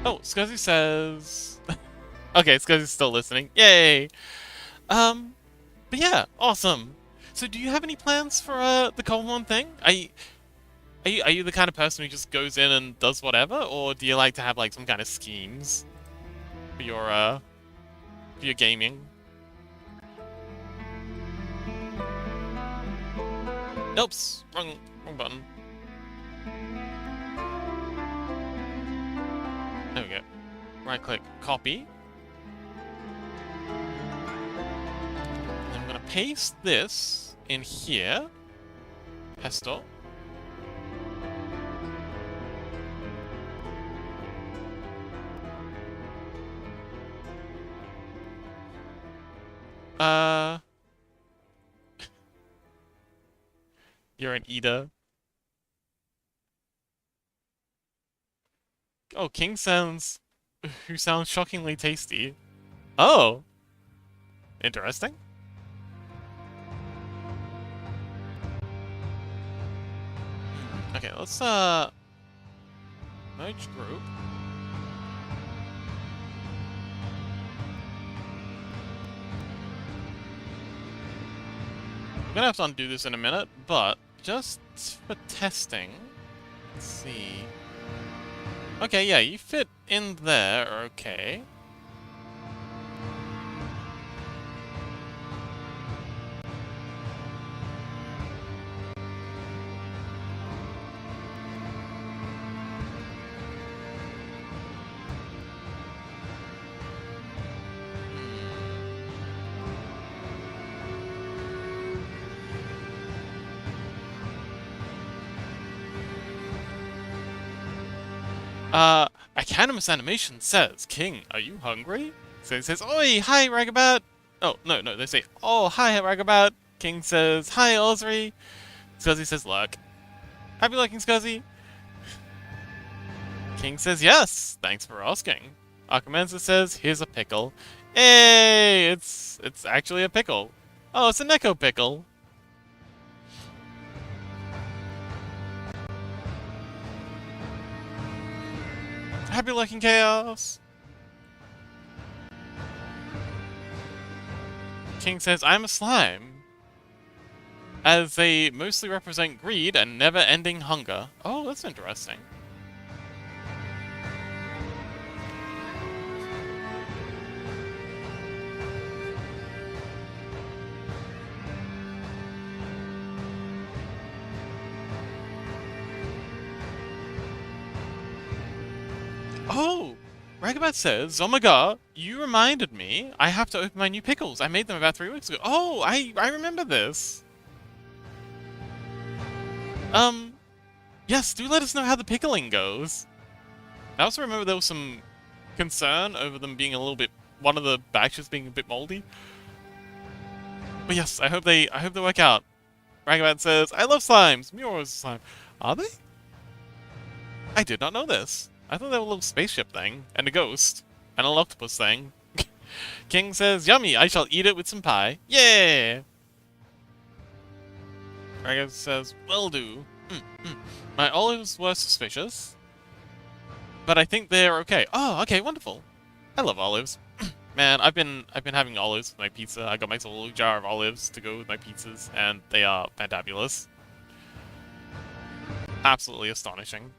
Speaker 1: Oh, Scuzzy says... Okay, Scuzzy's still listening. Yay! But yeah, awesome. So do you have any plans for, the Cobblemon thing? Are you the kind of person who just goes in and does whatever? Or do you like to have, like, some kind of schemes for your gaming? Oops! Wrong button. There we go. Right click, copy. And I'm gonna paste this in here. Pesto. You're an eater. Oh, King sounds... who sounds shockingly tasty. Oh! Interesting. Okay, let's, merge group. I'm gonna have to undo this in a minute, but just for testing, let's see. Okay, yeah, you fit in there, okay. Academous Animation says, King, are you hungry? So it says, Oi, hi, Ragabat! Oh, no, they say, oh, hi, Ragabat! King says, hi, Osri! Scuzzy says, look. Happy looking, Scuzzy! King says yes, thanks for asking. Archimensa says, here's a pickle. Hey, it's actually a pickle. Oh, it's a Neko pickle. Happy looking chaos. King says, I'm a slime, as they mostly represent greed and never-ending hunger. Oh, that's interesting. Oh! Ragabat says, oh my god, you reminded me. I have to open my new pickles. I made them about 3 weeks ago. Oh, I remember this. Yes, do let us know how the pickling goes. I also remember there was some concern over them being a little bit, one of the batches being a bit moldy. But yes, I hope they work out. Ragabat says, I love slimes. Miura's a slime. Are they? I did not know this. I thought they were a little spaceship thing, and a ghost, and an octopus thing. King says, yummy, I shall eat it with some pie. Yeah! Ragabat says, will do. My olives were suspicious, but I think they're okay. Oh, okay, wonderful. I love olives. Man, I've been having olives with my pizza. I got myself a little jar of olives to go with my pizzas, and they are fantabulous. Absolutely astonishing.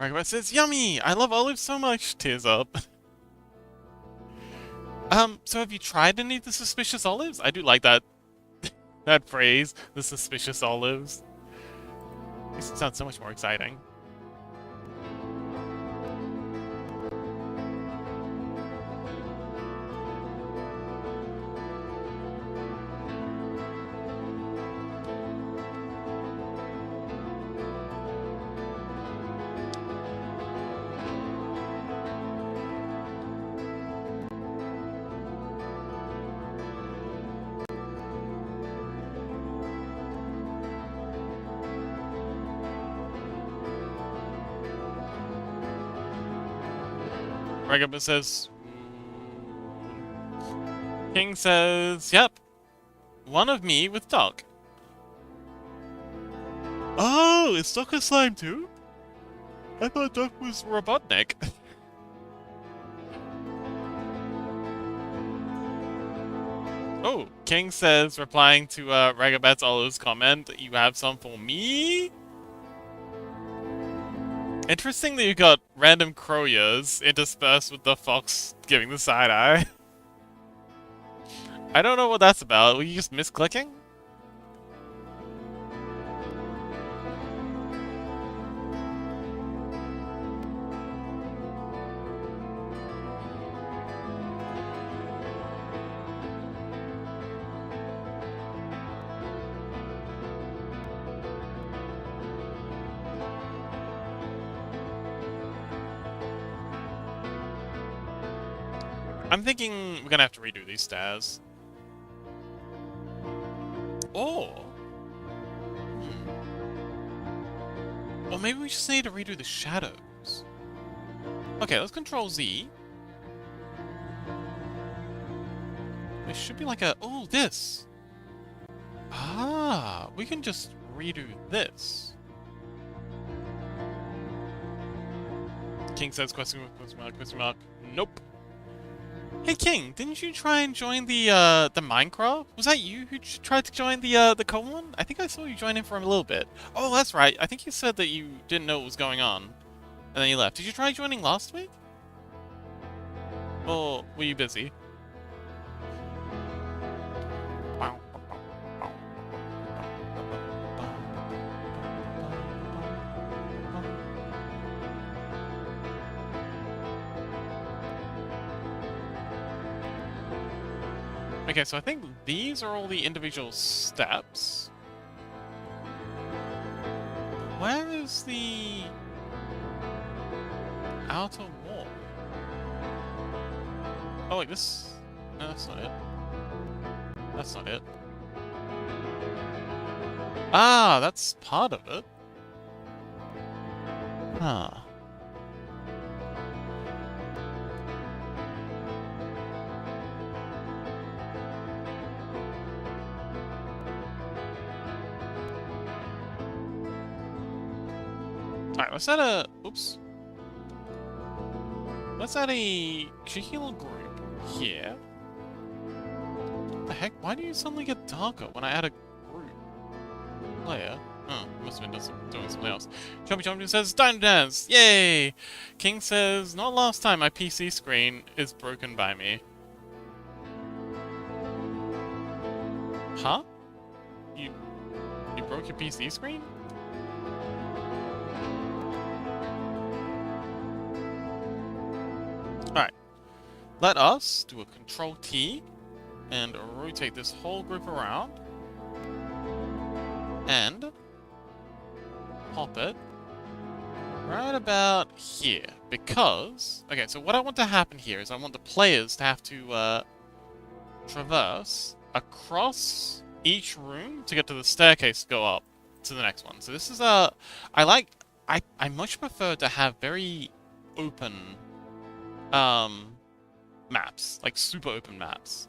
Speaker 1: Ragabat says, yummy! I love olives so much! Tears up. So have you tried any of the suspicious olives? I do like that that phrase, the suspicious olives. Makes it sound so much more exciting. Ragabat says... King says, yep. One of me with Doc. Oh, is Doc a slime too? I thought Doc was Robotnik. Oh, King says, replying to Ragabat's Olive's comment, you have some for me? Interesting that you got random crowyas interspersed with the fox giving the side eye. I don't know what that's about. Were you just misclicking? I'm thinking we're gonna have to redo these stairs. Or... Or maybe we just need to redo the shadows. Okay, let's Control Z. There should be like a... Oh, this! Ah, we can just redo this. King says question mark. Nope. Hey King, didn't you try and join the Minecraft? Was that you who tried to join the co-one? I think I saw you join in for a little bit. Oh, that's right. I think you said that you didn't know what was going on, and then you left. Did you try joining last week? Or were you busy? Okay, so I think these are all the individual steps. Where is the outer wall? Oh wait, this... No, that's not it. That's not it. Ah, that's part of it. Huh. Alright, let's add a... Oops. Let's add a cheeky little group here. What the heck? Why do you suddenly get darker when I add a group player? Oh, must have been doing something else. Chompy Chompy says, Time to dance! Yay! King says, not last time my PC screen is broken by me. Huh? You broke your PC screen? Alright. Let us do a Control T and rotate this whole group around. And pop it right about here. Because, okay, so what I want to happen here is I want the players to have to traverse across each room to get to the staircase to go up to the next one. So this is I much prefer to have very open maps, like super open maps.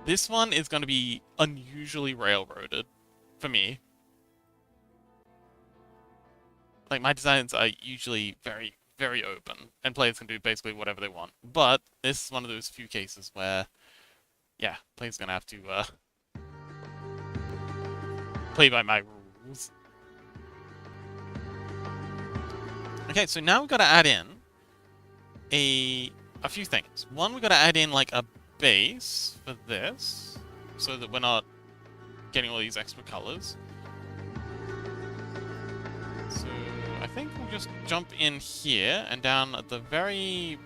Speaker 1: This one is going to be unusually railroaded for me. Like, my designs are usually very, very open, and players can do basically whatever they want. But this is one of those few cases where, yeah, players are going to have to play by my rules. Okay, so now we've got to add in a few things. One, we've got to add in like a base for this, so that we're not getting all these extra colors. So I think we'll just jump in here and down at the very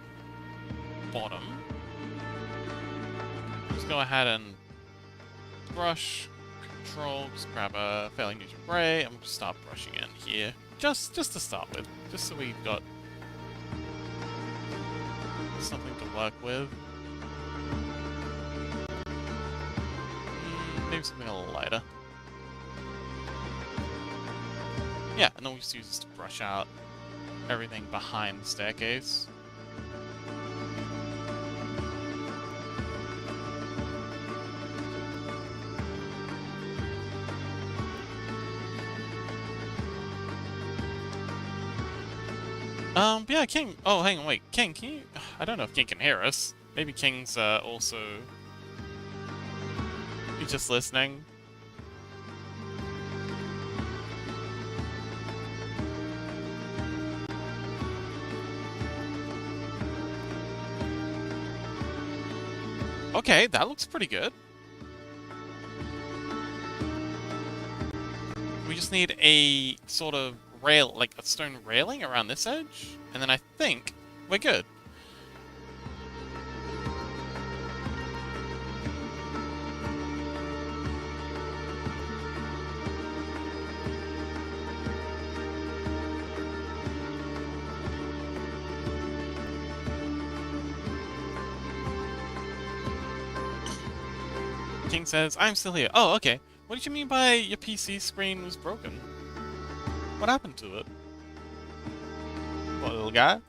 Speaker 1: bottom. Just go ahead and brush, control, just grab a fairly neutral gray, and we'll just start brushing in here. Just to start with, just so we've got something to work with. Maybe something a little lighter. Yeah, and then we'll just use this to brush out everything behind the staircase. But yeah, King... Oh, hang on, wait. King, can you... I don't know if King can hear us. Maybe King's, also... He's just listening. Okay, that looks pretty good. We just need a sort of rail, like a stone railing around this edge, and then I think we're good. King says, I'm still here. Oh, okay. What did you mean by your PC screen was broken? What happened to it? What, little guy?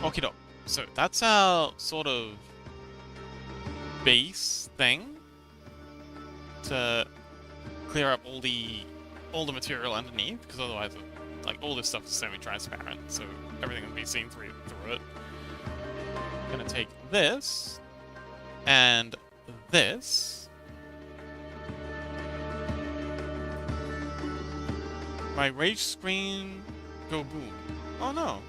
Speaker 1: Okie doke. So that's our sort of base thing to clear up all the material underneath, because otherwise like, all this stuff is semi-transparent, so everything will be seen through it. I'm gonna take this, and this. My rage screen go boom. Oh no.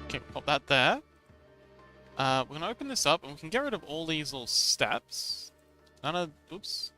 Speaker 1: Okay, pop that there. We're gonna open this up and we can get rid of all these little steps. Oops.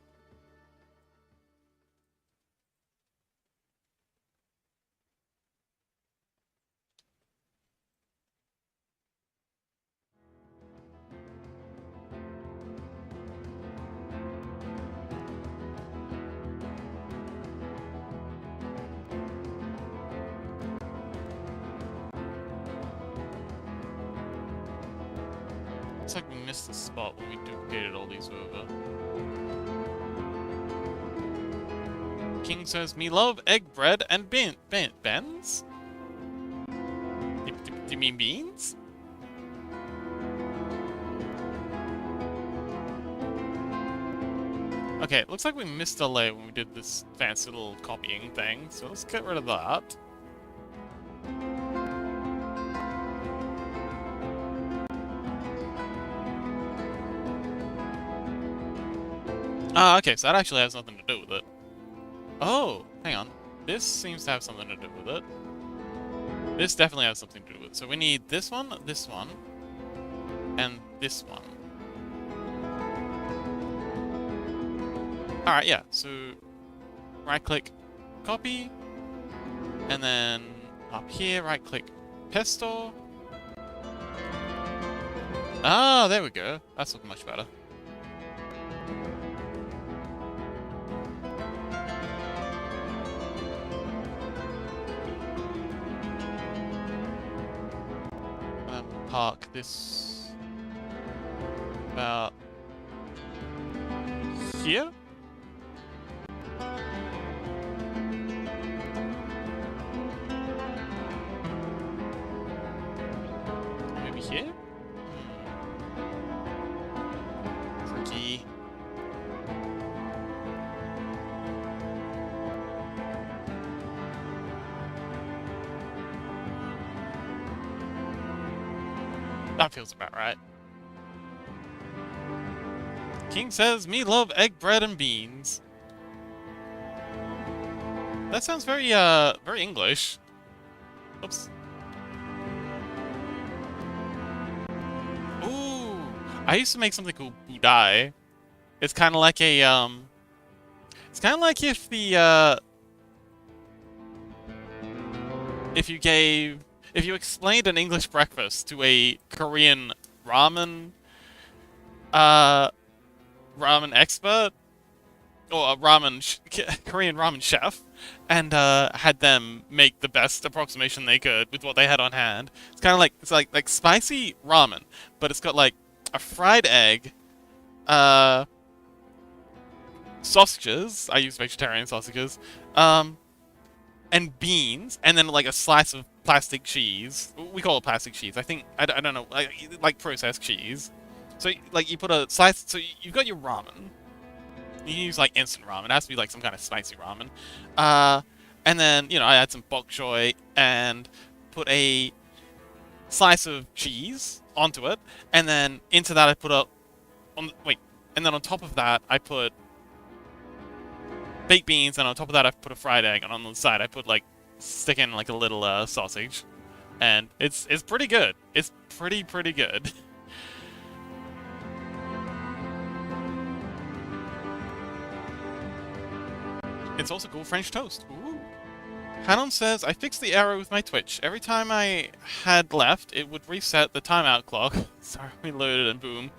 Speaker 1: Looks like we missed the spot where we duplicated all these over. King says, "Me love egg bread and beans." Do you mean beans? Okay, it looks like we missed a layer when we did this fancy little copying thing, so let's get rid of that. Ah, okay, so that actually has nothing to do with it. Oh, hang on. This seems to have something to do with it. This definitely has something to do with it. So we need this one, and this one. Alright, yeah, so right-click, copy, and then up here, right-click, pesto. Ah, there we go. That's looking much better. Park this about here. Maybe here? Tricky. That feels about right. King says, "Me love egg bread and beans." That sounds very, very English. Oops. Ooh! I used to make something called budai. It's kind of like a, it's kind of like if the, if you explained an English breakfast to a Korean ramen, ramen expert, or a Korean ramen chef, and had them make the best approximation they could with what they had on hand. It's kind of like like spicy ramen, but it's got like a fried egg, sausages. I use vegetarian sausages, and beans, and then like a slice of plastic cheese. We call it plastic cheese. I think I don't know, like processed cheese. So like you put a slice. So you've got your ramen. You can use like instant ramen. It has to be like some kind of spicy ramen. And then I add some bok choy and put a slice of cheese onto it, and then into that I put and then on top of that I put baked beans, and on top of that I put a fried egg, and on the side I put stick in like a little sausage, and it's pretty good. It's pretty good. It's also called French toast. Ooh. Hanon says, "I fixed the error with my Twitch. Every time I had left, it would reset the timeout clock." Sorry, we loaded and boom,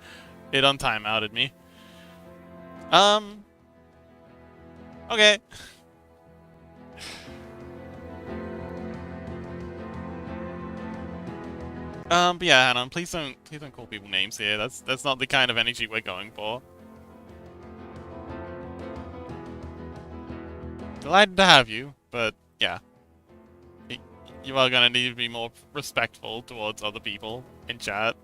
Speaker 1: it untimeouted me. Okay. But yeah, Hanon, please don't call people names here. That's not the kind of energy we're going for. Delighted to have you, but yeah. You are gonna need to be more respectful towards other people in chat.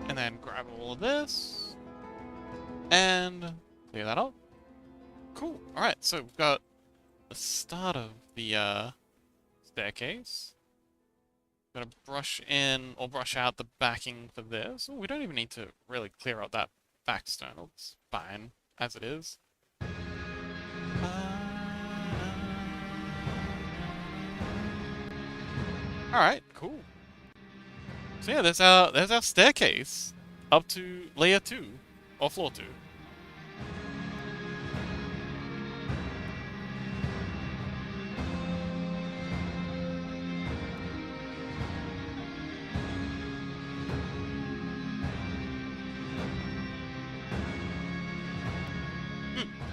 Speaker 1: And then grab all of this. And clear that up. Cool. Alright, so we've got the start of the staircase. Gotta brush in, or brush out the backing for this. Oh, we don't even need to really clear out that back stone. It's fine as it is. Alright, cool. So yeah, there's our staircase up to layer 2, or floor 2.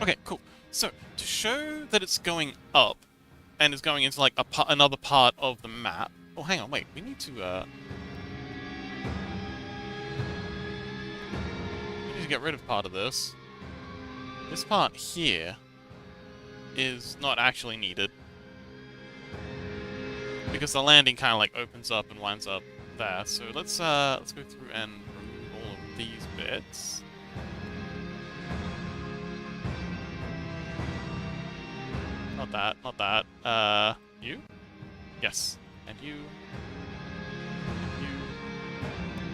Speaker 1: Okay, cool. So, to show that it's going up, and is going into like another part of the map. Oh, hang on, wait. We need to get rid of part of this. This part here is not actually needed, because the landing kind of like opens up and winds up there. So let's go through and remove all of these bits. Not that. You? Yes. And you.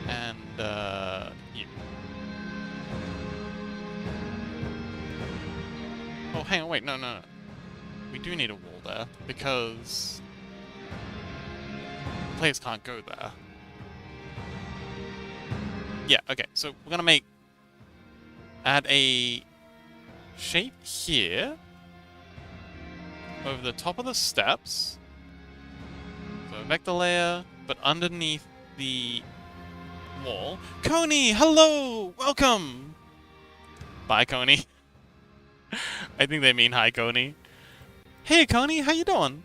Speaker 1: And you. Oh, hang on, wait, no. We do need a wall there, because players can't go there. Yeah, okay, so we're gonna add a shape here, over the top of the steps. So a vector layer, but underneath the wall. Coney, hello! Welcome! Bye, Coney. I think they mean hi, Coney. Hey, Coney, how you doing?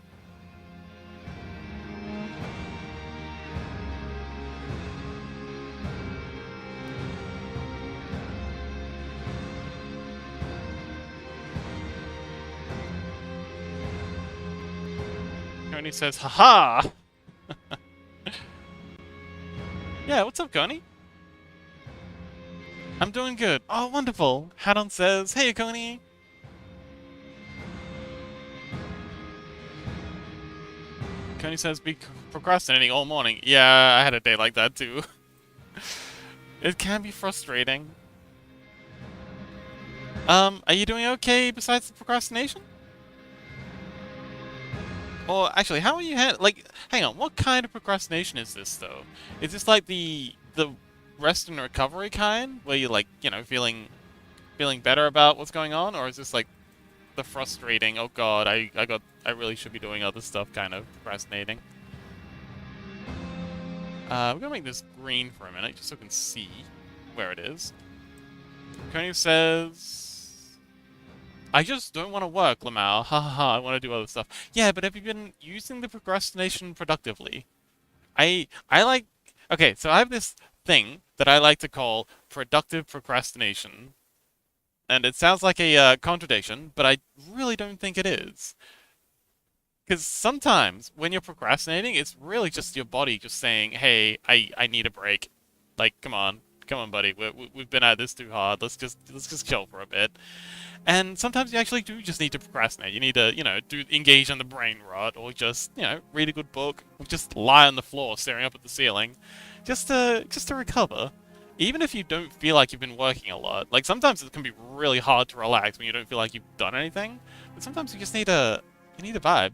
Speaker 1: Coney says, haha! Yeah, what's up, Coney? I'm doing good. Oh, wonderful. Hadon says, hey, Coney! Coney says, be procrastinating all morning. Yeah, I had a day like that, too. It can be frustrating. Are you doing okay besides the procrastination? Or, actually, how are you like, hang on, what kind of procrastination is this, though? Is this like the rest and recovery kind, where you're like, you know, feeling better about what's going on? Or is this like the frustrating, oh god, I really should be doing other stuff kind of procrastinating? We're gonna make this green for a minute, just so we can see where it is. Coney says, I just don't want to work, Lamau. Ha ha ha, I want to do other stuff. Yeah, but have you been using the procrastination productively? I like... Okay, so I have this thing that I like to call productive procrastination. And it sounds like a contradiction, but I really don't think it is. Because sometimes, when you're procrastinating, it's really just your body just saying, hey, I need a break. Like, come on, buddy, we've been at this too hard, let's just chill for a bit. And sometimes you actually do just need to procrastinate. You need to, you know, engage on the brain rot, or just, you know, read a good book, or just lie on the floor staring up at the ceiling, just to recover. even if you don't feel like you've been working a lot, like sometimes it can be really hard to relax when you don't feel like you've done anything, but sometimes you just need a vibe.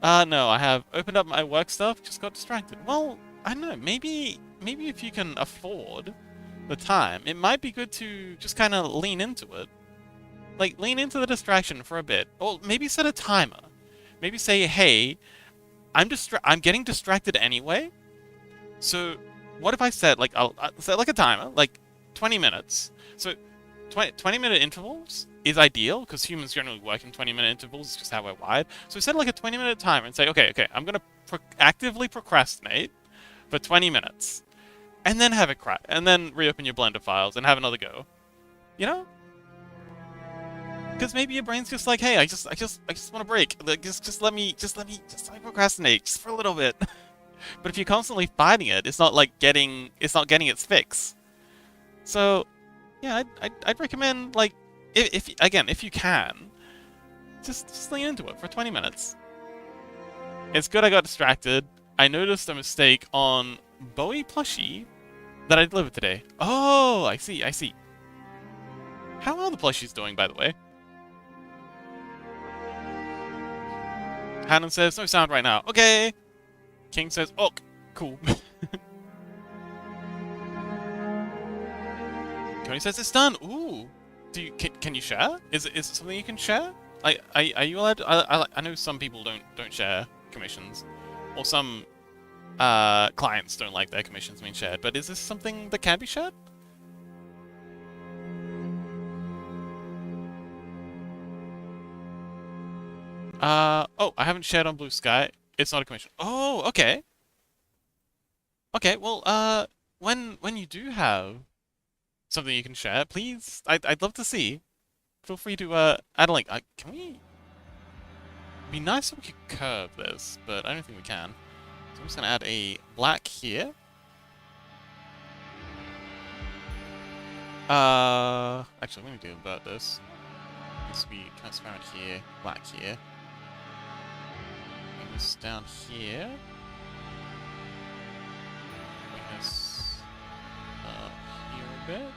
Speaker 1: No, I have opened up my work stuff, just got distracted. Well, I don't know, maybe if you can afford the time, it might be good to just kind of lean into it. Like, lean into the distraction for a bit. Or maybe set a timer. Maybe say, hey, I'm getting distracted anyway, so what if I set, like, I'll set, like, a timer, like, 20 minutes. So, 20-minute intervals is ideal, because humans generally work in 20-minute intervals, it's just how we're wired. So set, like, a 20-minute timer and say, okay, I'm gonna actively procrastinate for 20 minutes. And then have it crack, and then reopen your Blender files and have another go. You know? Because maybe your brain's just like, hey, I just want to break. Like, just let me procrastinate, just for a little bit. But if you're constantly fighting it, it's not getting its fix. So, yeah, I'd recommend, like, if you can, just lean into it for 20 minutes. It's good I got distracted. I noticed a mistake on Bowie plushie that I delivered today. Oh, I see. How are the plushies doing, by the way? Hannon says, no sound right now. Okay. King says, oh, cool. Tony says it's done. Ooh. Can you share? Is it something you can share? Are you allowed to, I know some people don't share commissions. Or some clients don't like their commissions being shared, but is this something that can be shared? Oh, I haven't shared on Blue Sky. It's not a commission. Oh, okay. Okay, well, when you do have something you can share, please, I'd love to see. Feel free to, add a link. Can we? It'd be nice if we could curve this, but I don't think we can. So I'm just gonna add a black here. Actually, let me do about this. This will be transparent here, black here. Bring this down here. Bring this up here a bit.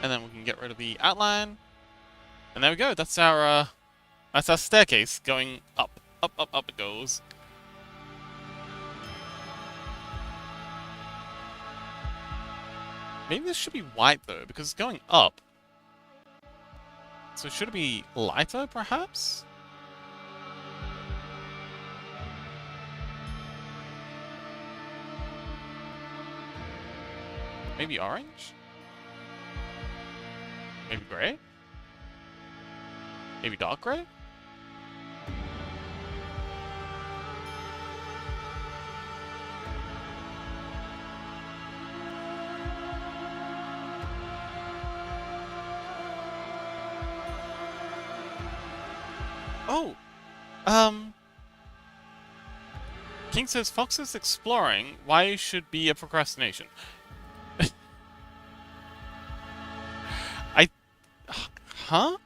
Speaker 1: And then we can get rid of the outline. And there we go. That's our staircase going up. Up it goes. Maybe this should be white though, because it's going up. So should it be lighter, perhaps? Maybe orange? Maybe gray? Maybe dark gray? Oh! King says Fox is exploring. Why should be a procrastination? Huh?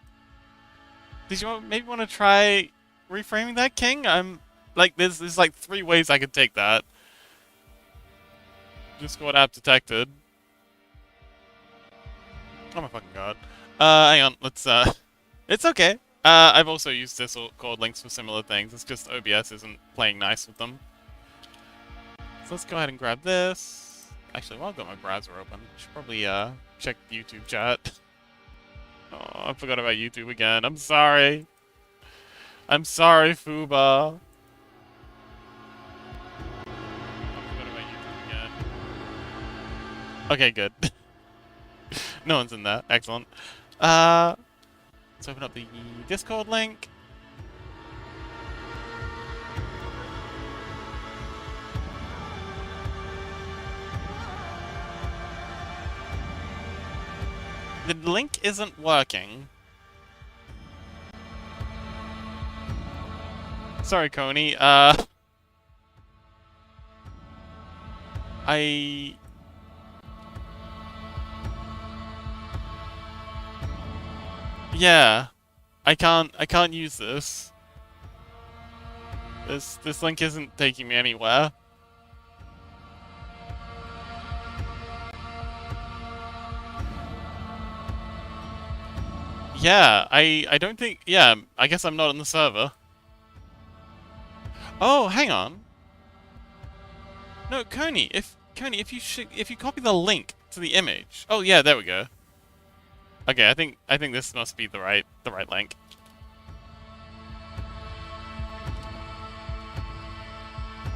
Speaker 1: Did you maybe want to try reframing that, King? I'm like, there's like 3 ways I could take that. Discord app detected. Oh my fucking god. Hang on, let's it's okay. I've also used Discord links for similar things. It's just OBS isn't playing nice with them. So let's go ahead and grab this. Actually, while I've got my browser open, I should probably check the YouTube chat. Oh, I forgot about YouTube again. I'm sorry. I'm sorry, Fuba. I forgot about YouTube again. Okay, good. No one's in there. Excellent. Let's open up the Discord link. The link isn't working. Sorry, Coney. Yeah. I can't use this. This link isn't taking me anywhere. Yeah, I don't think... Yeah, I guess I'm not on the server. Oh, hang on. No, Coney, if you copy the link to the image. Oh yeah, there we go. Okay, I think this must be the right link.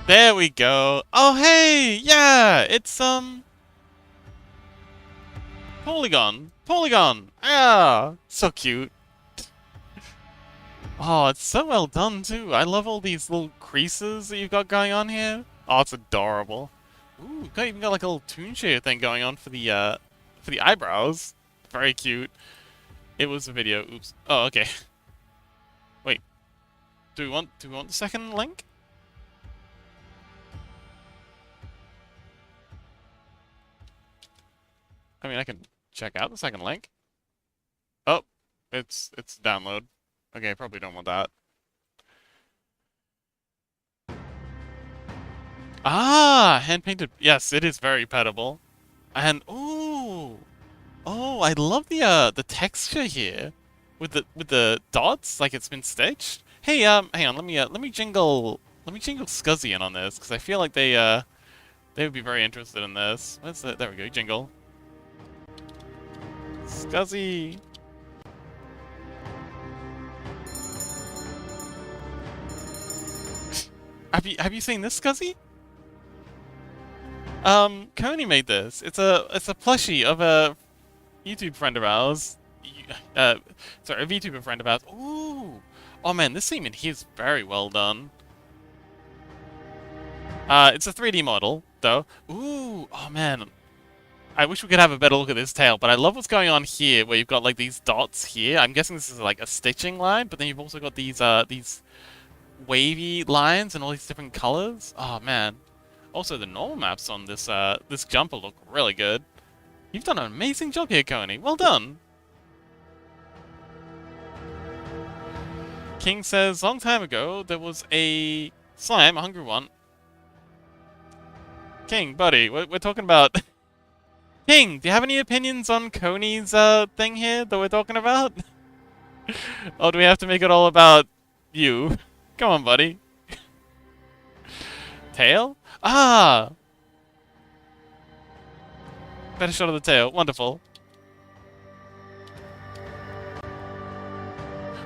Speaker 1: There we go. Oh hey, yeah, it's Polygon. Ah, so cute. Oh, it's so well done too. I love all these little creases that you've got going on here. Oh, it's adorable. Ooh, even got like a little toon share thing going on for the eyebrows. Very cute. It was a video. Oops. Oh, okay. Wait. Do we want the second link? I mean, I can check out the second link. Oh, it's download. Okay, probably don't want that. Ah, hand painted. Yes, it is very pettable. And ooh, oh, I love the texture here with the dots, like it's been stitched. Hey, hang on, let me jingle Scuzzy in on this because I feel like they would be very interested in this. What's that? There we go, jingle. Scuzzy. Have you seen this, Scuzzy? Coney made this. It's a plushie of a YouTube friend of ours. Sorry, a VTuber friend of ours. Ooh! Oh man, this scene in here is very well done. It's a 3D model, though. Ooh! Oh man. I wish we could have a better look at this tail, but I love what's going on here, where you've got like these dots here. I'm guessing this is like a stitching line, but then you've also got these wavy lines and all these different colors. Oh man. Also, the normal maps on this jumper look really good. You've done an amazing job here, Coney. Well done. King says, long time ago, there was a slime, a hungry one. King, buddy, we're talking about... King, do you have any opinions on Coney's thing here that we're talking about? Or do we have to make it all about you? Come on, buddy. Tail? Ah! Better shot of the tail. Wonderful.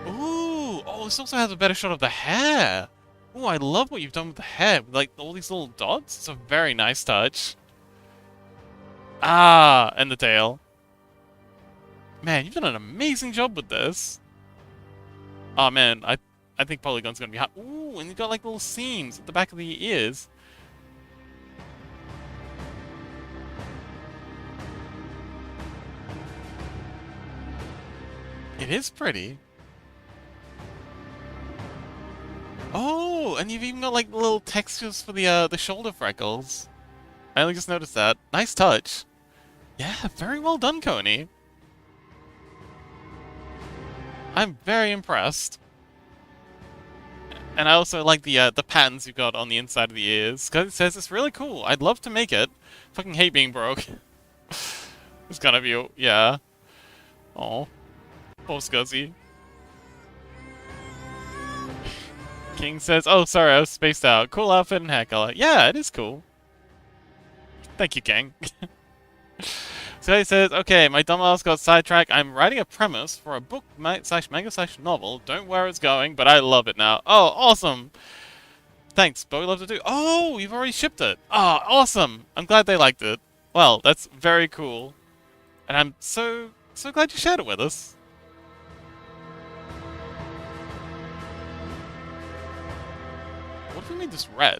Speaker 1: Ooh! Oh, this also has a better shot of the hair. Ooh, I love what you've done with the hair. With, like, all these little dots. It's a very nice touch. Ah! And the tail. Man, you've done an amazing job with this. Oh, man. I think Polygon's gonna be hot. Ooh, and you've got, like, little seams at the back of the ears. It is pretty. Oh, and you've even got like little textures for the shoulder freckles. I only just noticed that. Nice touch. Yeah, very well done, Coney. I'm very impressed. And I also like the patterns you've got on the inside of the ears, because it says it's really cool. I'd love to make it. Fucking hate being broke. It's gonna be, yeah. Oh. Poor Scuzzy. King says, oh, sorry, I was spaced out. Cool outfit and hair color. Yeah, it is cool. Thank you, King. So he says, okay, my dumbass got sidetracked. I'm writing a premise for a book slash manga slash novel. Don't know where it's going, but I love it now. Oh, awesome. Thanks, but we love to do. Oh, you've already shipped it. Oh, awesome. I'm glad they liked it. Well, that's very cool. And I'm so glad you shared it with us. What if we made this red?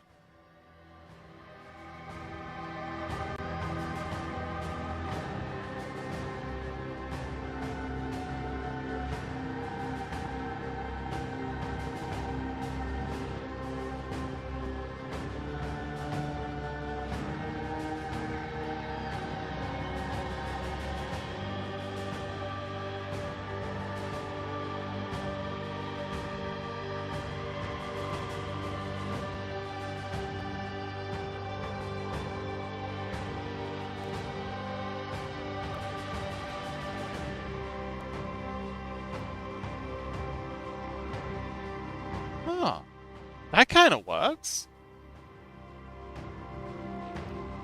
Speaker 1: That kind of works.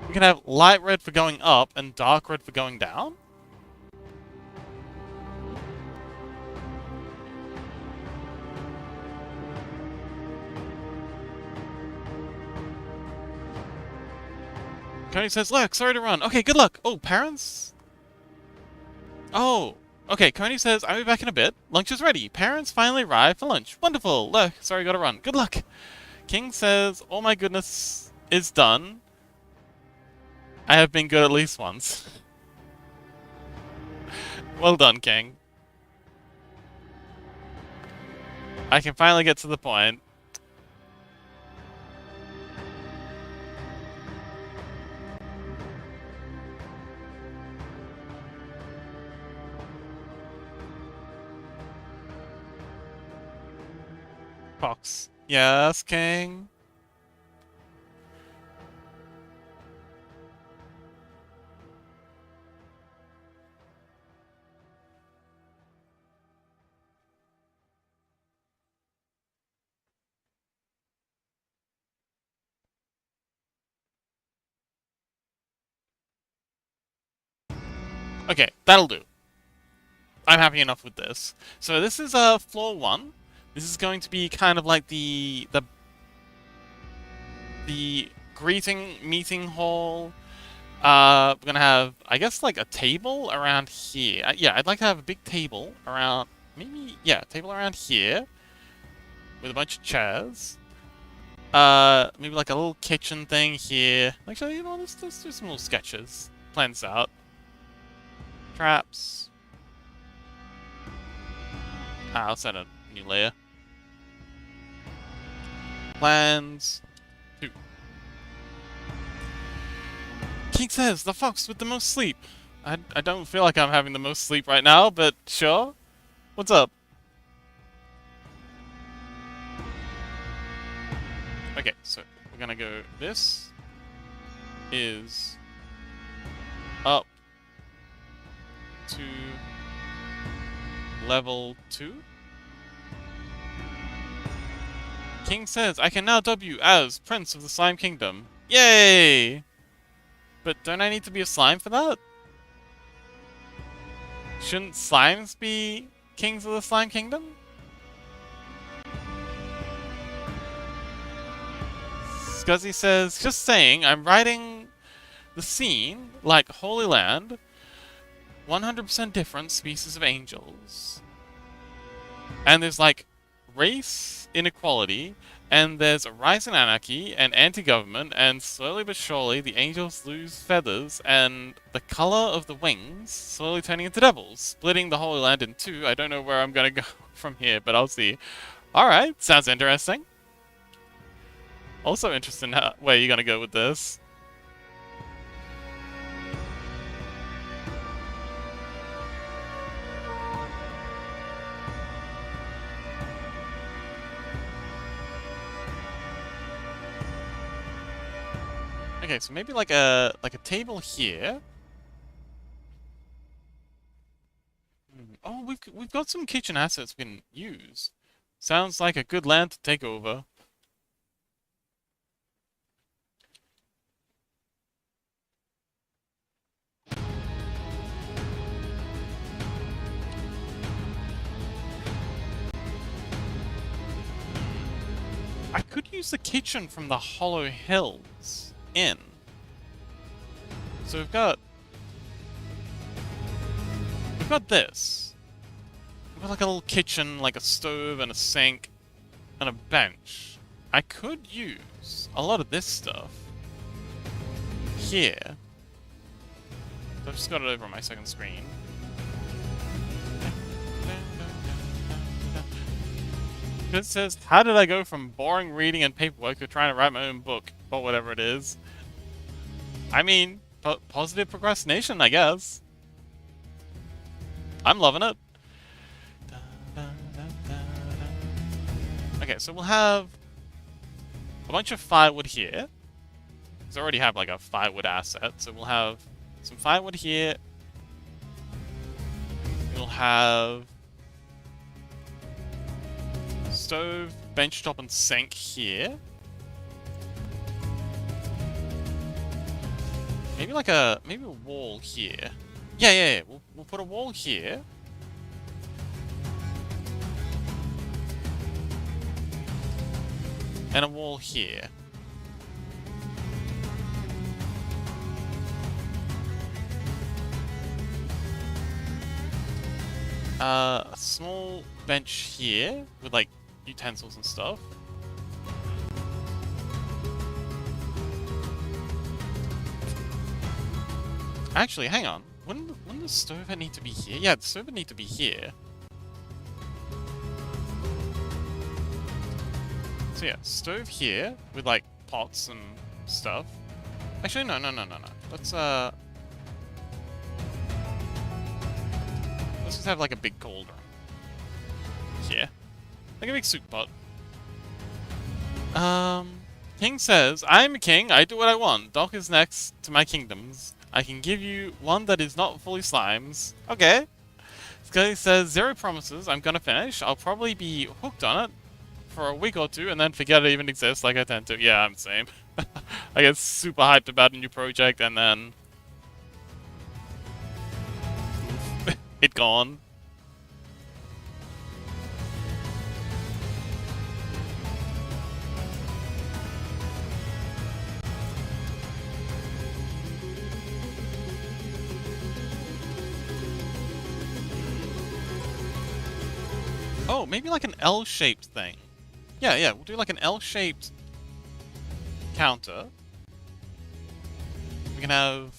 Speaker 1: We can have light red for going up and dark red for going down. Coney says, look, sorry to run. Okay, good luck. Oh, parents? Oh, okay, Coney says, I'll be back in a bit. Lunch is ready. Parents finally arrived for lunch. Wonderful. Look, sorry, gotta run. Good luck. King says, oh my goodness, is done. I have been good at least once. Well done, King. I can finally get to the point. Fox. Yes, King. Okay, that'll do. I'm happy enough with this. So this is floor 1. This is going to be kind of like the greeting meeting hall. We're gonna have, I guess, like a table around here. Yeah, I'd like to have a big table around, maybe, yeah, table around here with a bunch of chairs. Maybe like a little kitchen thing here. Actually, you know, let's do some little sketches. Plan this out. Traps. I'll set a new layer. Plans. 2. King says, the fox with the most sleep. I don't feel like I'm having the most sleep right now, but sure. What's up? Okay, so we're gonna go, this is up to level 2. King says, I can now dub you as Prince of the Slime Kingdom. Yay! But don't I need to be a slime for that? Shouldn't slimes be kings of the Slime Kingdom? Scuzzy says, just saying, I'm writing the scene like Holy Land. 100% different species of angels. And there's like race inequality, and there's a rise in anarchy and anti-government, and slowly but surely the angels lose feathers, and the color of the wings slowly turning into devils, splitting the Holy Land in 2. I don't know where I'm gonna go from here, but I'll see. Alright, sounds interesting. Also interested in where you're gonna go with this. Okay, so maybe like a table here. Oh, we've got some kitchen assets we can use. Sounds like a good land to take over. I could use the kitchen from the Hollow Hills Inn. So we've got this. We've got like a little kitchen, like a stove and a sink and a bench. I could use a lot of this stuff here. So I've just got it over on my second screen. It says, how did I go from boring reading and paperwork to trying to write my own book, or whatever it is? I mean, positive procrastination, I guess. I'm loving it. Okay, so we'll have a bunch of firewood here. Because I already have like a firewood asset, so we'll have some firewood here. We'll have stove bench top and sink here. Maybe like a wall here. Yeah. We'll put a wall here. And a wall here. A small bench here with like utensils and stuff. Actually, hang on. Wouldn't the stove need to be here? Yeah, the stove would need to be here. So yeah, stove here with like pots and stuff. Actually, no. Let's just have like a big cauldron here, like a big soup pot. King says, "I'm a king. I do what I want. Doc is next to my kingdoms. I can give you one that is not fully slimes." Okay. Scully says, "Zero promises. I'm gonna finish. I'll probably be hooked on it for a week or two and then forget it even exists like I tend to." Yeah, I'm the same. I get super hyped about a new project and then it gone. Oh, maybe like an L-shaped thing. Yeah, we'll do like an L-shaped counter. We can have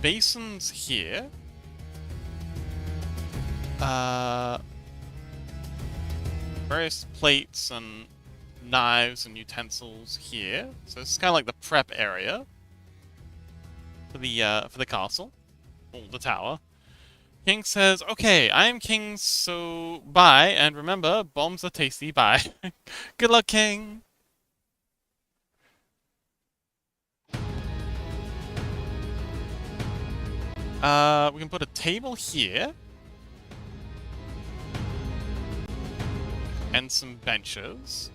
Speaker 1: basins here. Various plates and knives and utensils here. So this is kind of like the prep area for the castle, or the tower. King says, "Okay, I am king, so bye, and remember, bombs are tasty, bye." Good luck, king! We can put a table here. And some benches.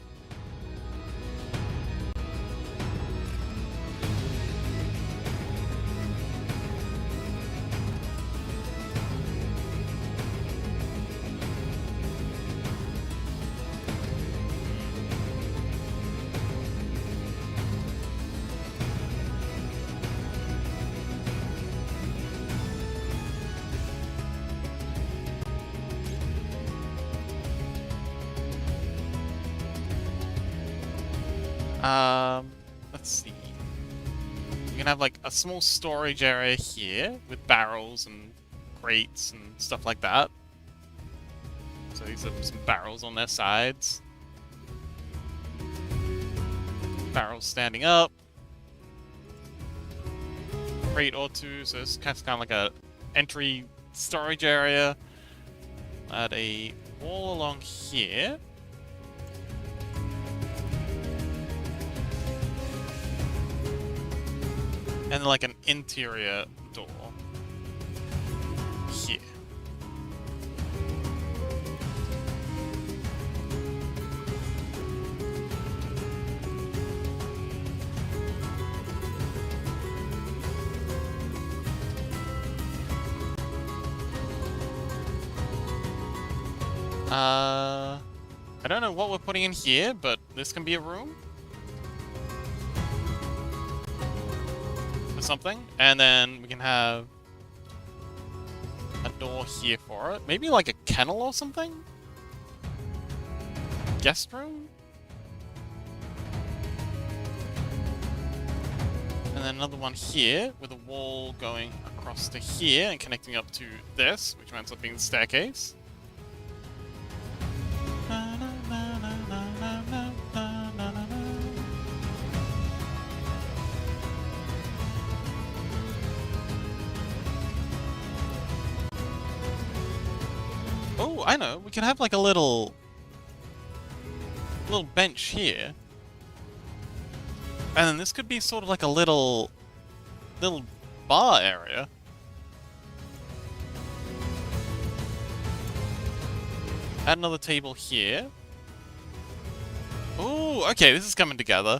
Speaker 1: Let's see. We can have like a small storage area here with barrels and crates and stuff like that. So these are some barrels on their sides. Barrels standing up. Crate or two, so it's kind of like a entry storage area. Add a wall along here. And like an interior door here. I don't know what we're putting in here, but this can be a room. Something, and then we can have a door here for it. Maybe like a kennel or something? Guest room? And then another one here with a wall going across to here and connecting up to this, which ends up being the staircase. Oh, I know. We can have like a little bench here. And then this could be sort of like a little bar area. Add another table here. Oh, okay, this is coming together.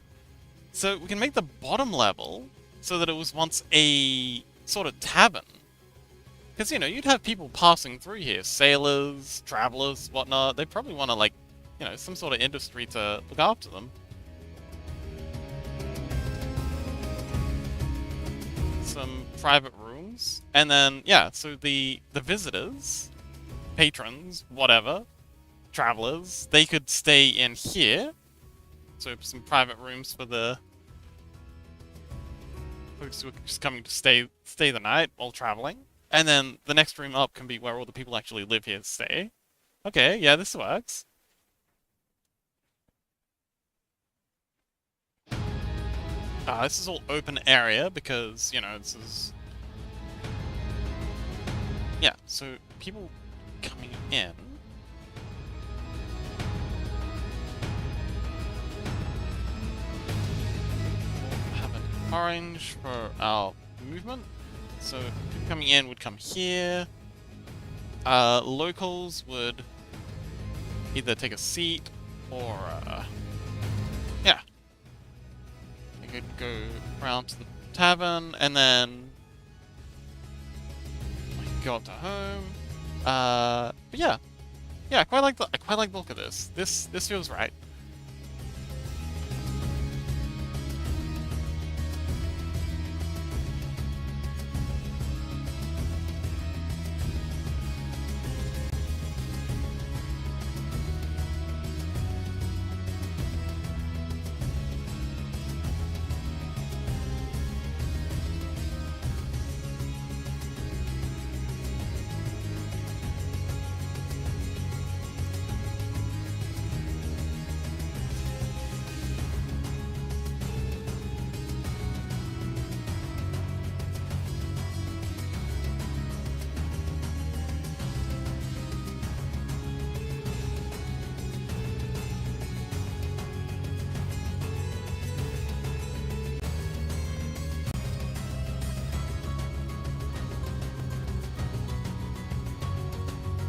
Speaker 1: So we can make the bottom level so that it was once a sort of tavern. Because, you know, you'd have people passing through here, sailors, travelers, whatnot. They probably want to, like, you know, some sort of industry to look after them. Some private rooms. And then, yeah, so the visitors, patrons, whatever, travelers, they could stay in here. So some private rooms for the folks who are just coming to stay the night while traveling. And then the next room up can be where all the people actually live here stay. Okay, yeah, this works. This is all open area because, you know, this is... Yeah, so people coming in... We'll have an orange for our movement. So people coming in would come here. Locals would either take a seat or, yeah. They could go round to the tavern and then go up to home. But yeah, I quite like the look of this. This feels right.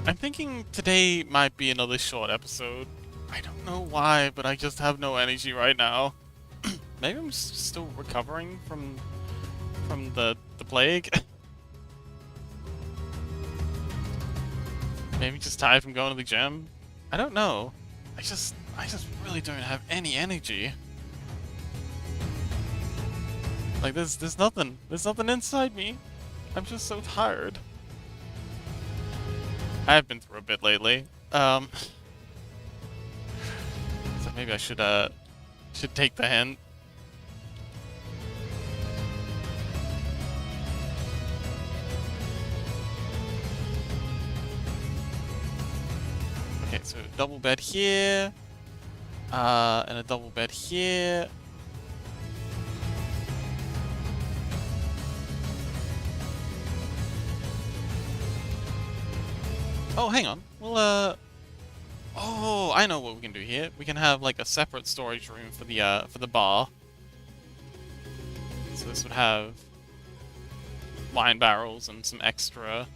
Speaker 1: I'm thinking today might be another short episode. I don't know why, but I just have no energy right now. Maybe I'm still recovering from the plague. Maybe just tired from going to the gym. I don't know. I just really don't have any energy. Like there's nothing inside me. I'm just so tired. I've been through a bit lately. So maybe I should take the hint. Okay, so double bed here, and a double bed here. Oh, hang on. Well, oh, I know what we can do here. We can have like a separate storage room for the bar. So this would have wine barrels and some extra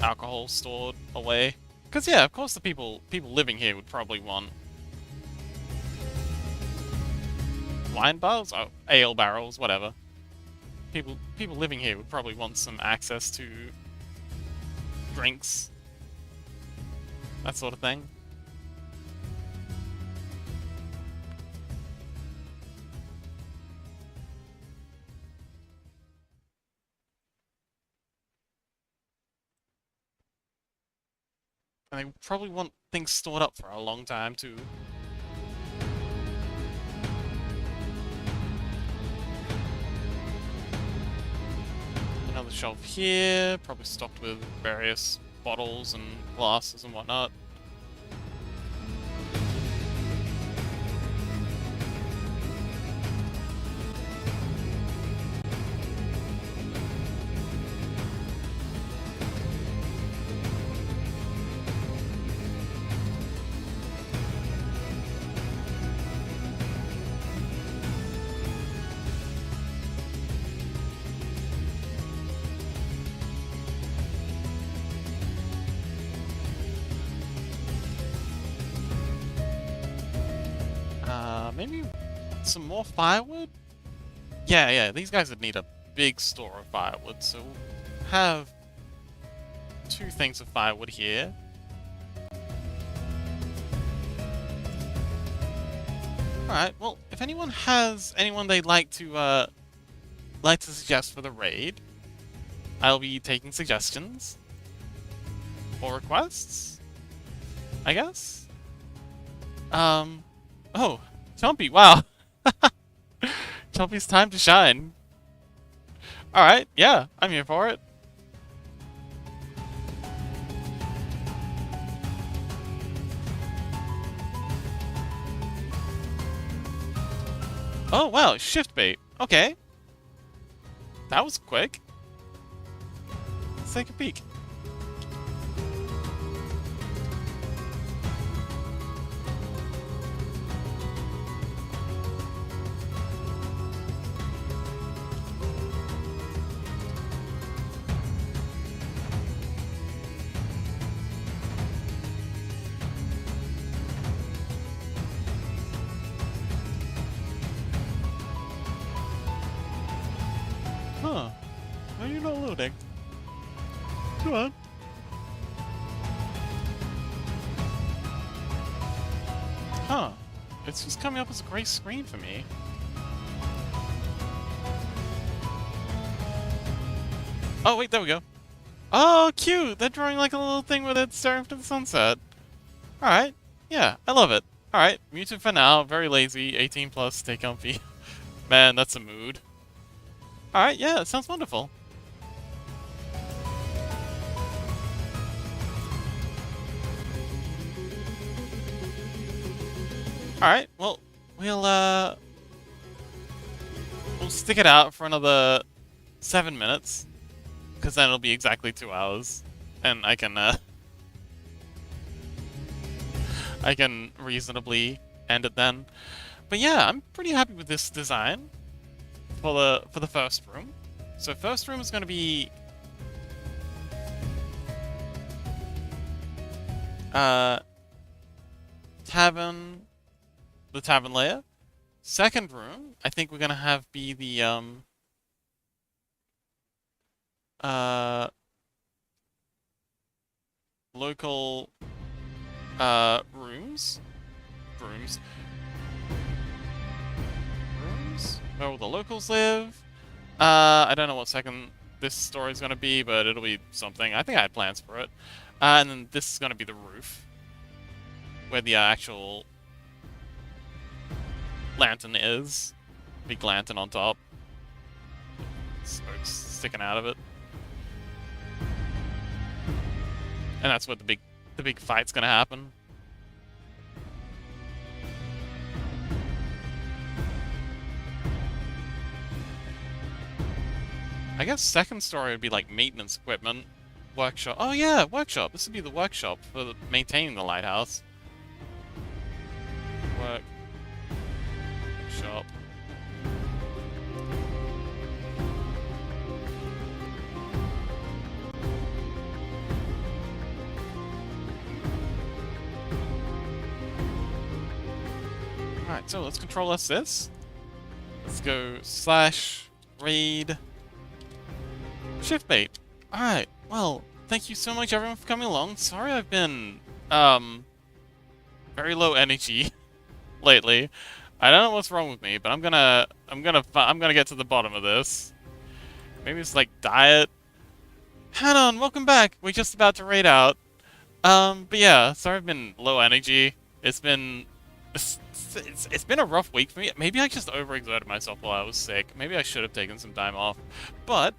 Speaker 1: alcohol stored away. Because yeah, of course the people living here would probably want wine barrels, oh, ale barrels, whatever. People living here would probably want some access to drinks, that sort of thing. And they probably want things stored up for a long time too. Another shelf here, probably stocked with various bottles and glasses and whatnot. maybe some more firewood? Yeah, these guys would need a big store of firewood, so we'll have 2 things of firewood here. Alright, well, if anyone has anyone they'd like to suggest for the raid, I'll be taking suggestions. Or requests? I guess? Oh, Chompy, wow! Chompy's time to shine. Alright, yeah, I'm here for it. Oh, wow, shift bait. Okay. That was quick. Let's take a peek. Huh. Why are you not loading? Come on. Huh. It's just coming up as a gray screen for me. Oh, wait, there we go. Oh, cute! They're drawing like a little thing with it staring up to the sunset. Alright. Yeah, I love it. Alright, muted for now, very lazy, 18 plus, stay comfy. Man, that's a mood. Alright, yeah, it sounds wonderful. Alright, well, we'll stick it out for another 7 minutes. Because then it'll be exactly 2 hours. And I can reasonably end it then. But yeah, I'm pretty happy with this design. For the first room. So first room is going to be tavern, the tavern layer. Second room, I think we're going to have be the local rooms. Where all the locals live. I don't know what second this story is going to be, but it'll be something. I think I had plans for it. And then this is going to be the roof. Where the actual lantern is. Big lantern on top. Smoke's sticking out of it. And that's where the big fight's going to happen. I guess second story would be like maintenance equipment, workshop. Oh yeah, workshop. This would be the workshop for maintaining the lighthouse. Workshop. Alright, so let's control S this. Let's go / raid. Shift bait. Alright, well, thank you so much everyone for coming along. Sorry I've been, very low energy lately. I don't know what's wrong with me, but I'm gonna get to the bottom of this. Maybe it's like diet. Hanon, welcome back. We're just about to raid out. But yeah, sorry I've been low energy. It's been a rough week for me. Maybe I just overexerted myself while I was sick. Maybe I should have taken some time off. But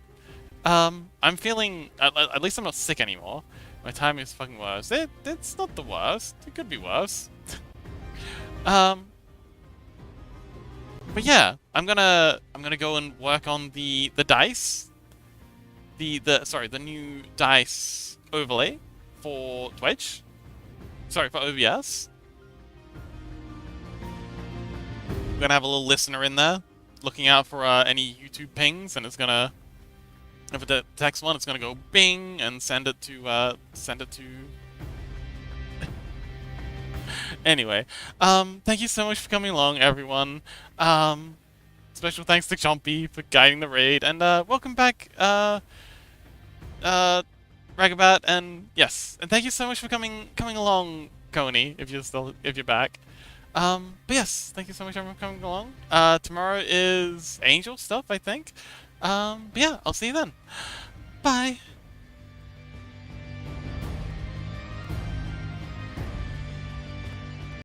Speaker 1: I'm feeling, at least I'm not sick anymore. My timing is fucking worse. It's not the worst. It could be worse. But yeah, I'm gonna go and work on the dice. The new dice overlay for Twitch. Sorry, for OBS. I'm gonna have a little listener in there, looking out for any YouTube pings, and it's gonna. If it detects one, it's gonna go bing and send it to Anyway, thank you so much for coming along, everyone. Um, Special thanks to Chompy for guiding the raid, and welcome back, uh, Ragabat, and yes, and thank you so much for coming along, Coney, if you're back. But yes, thank you so much everyone for coming along. Tomorrow is Angel stuff, I think. But yeah, I'll see you then. Bye.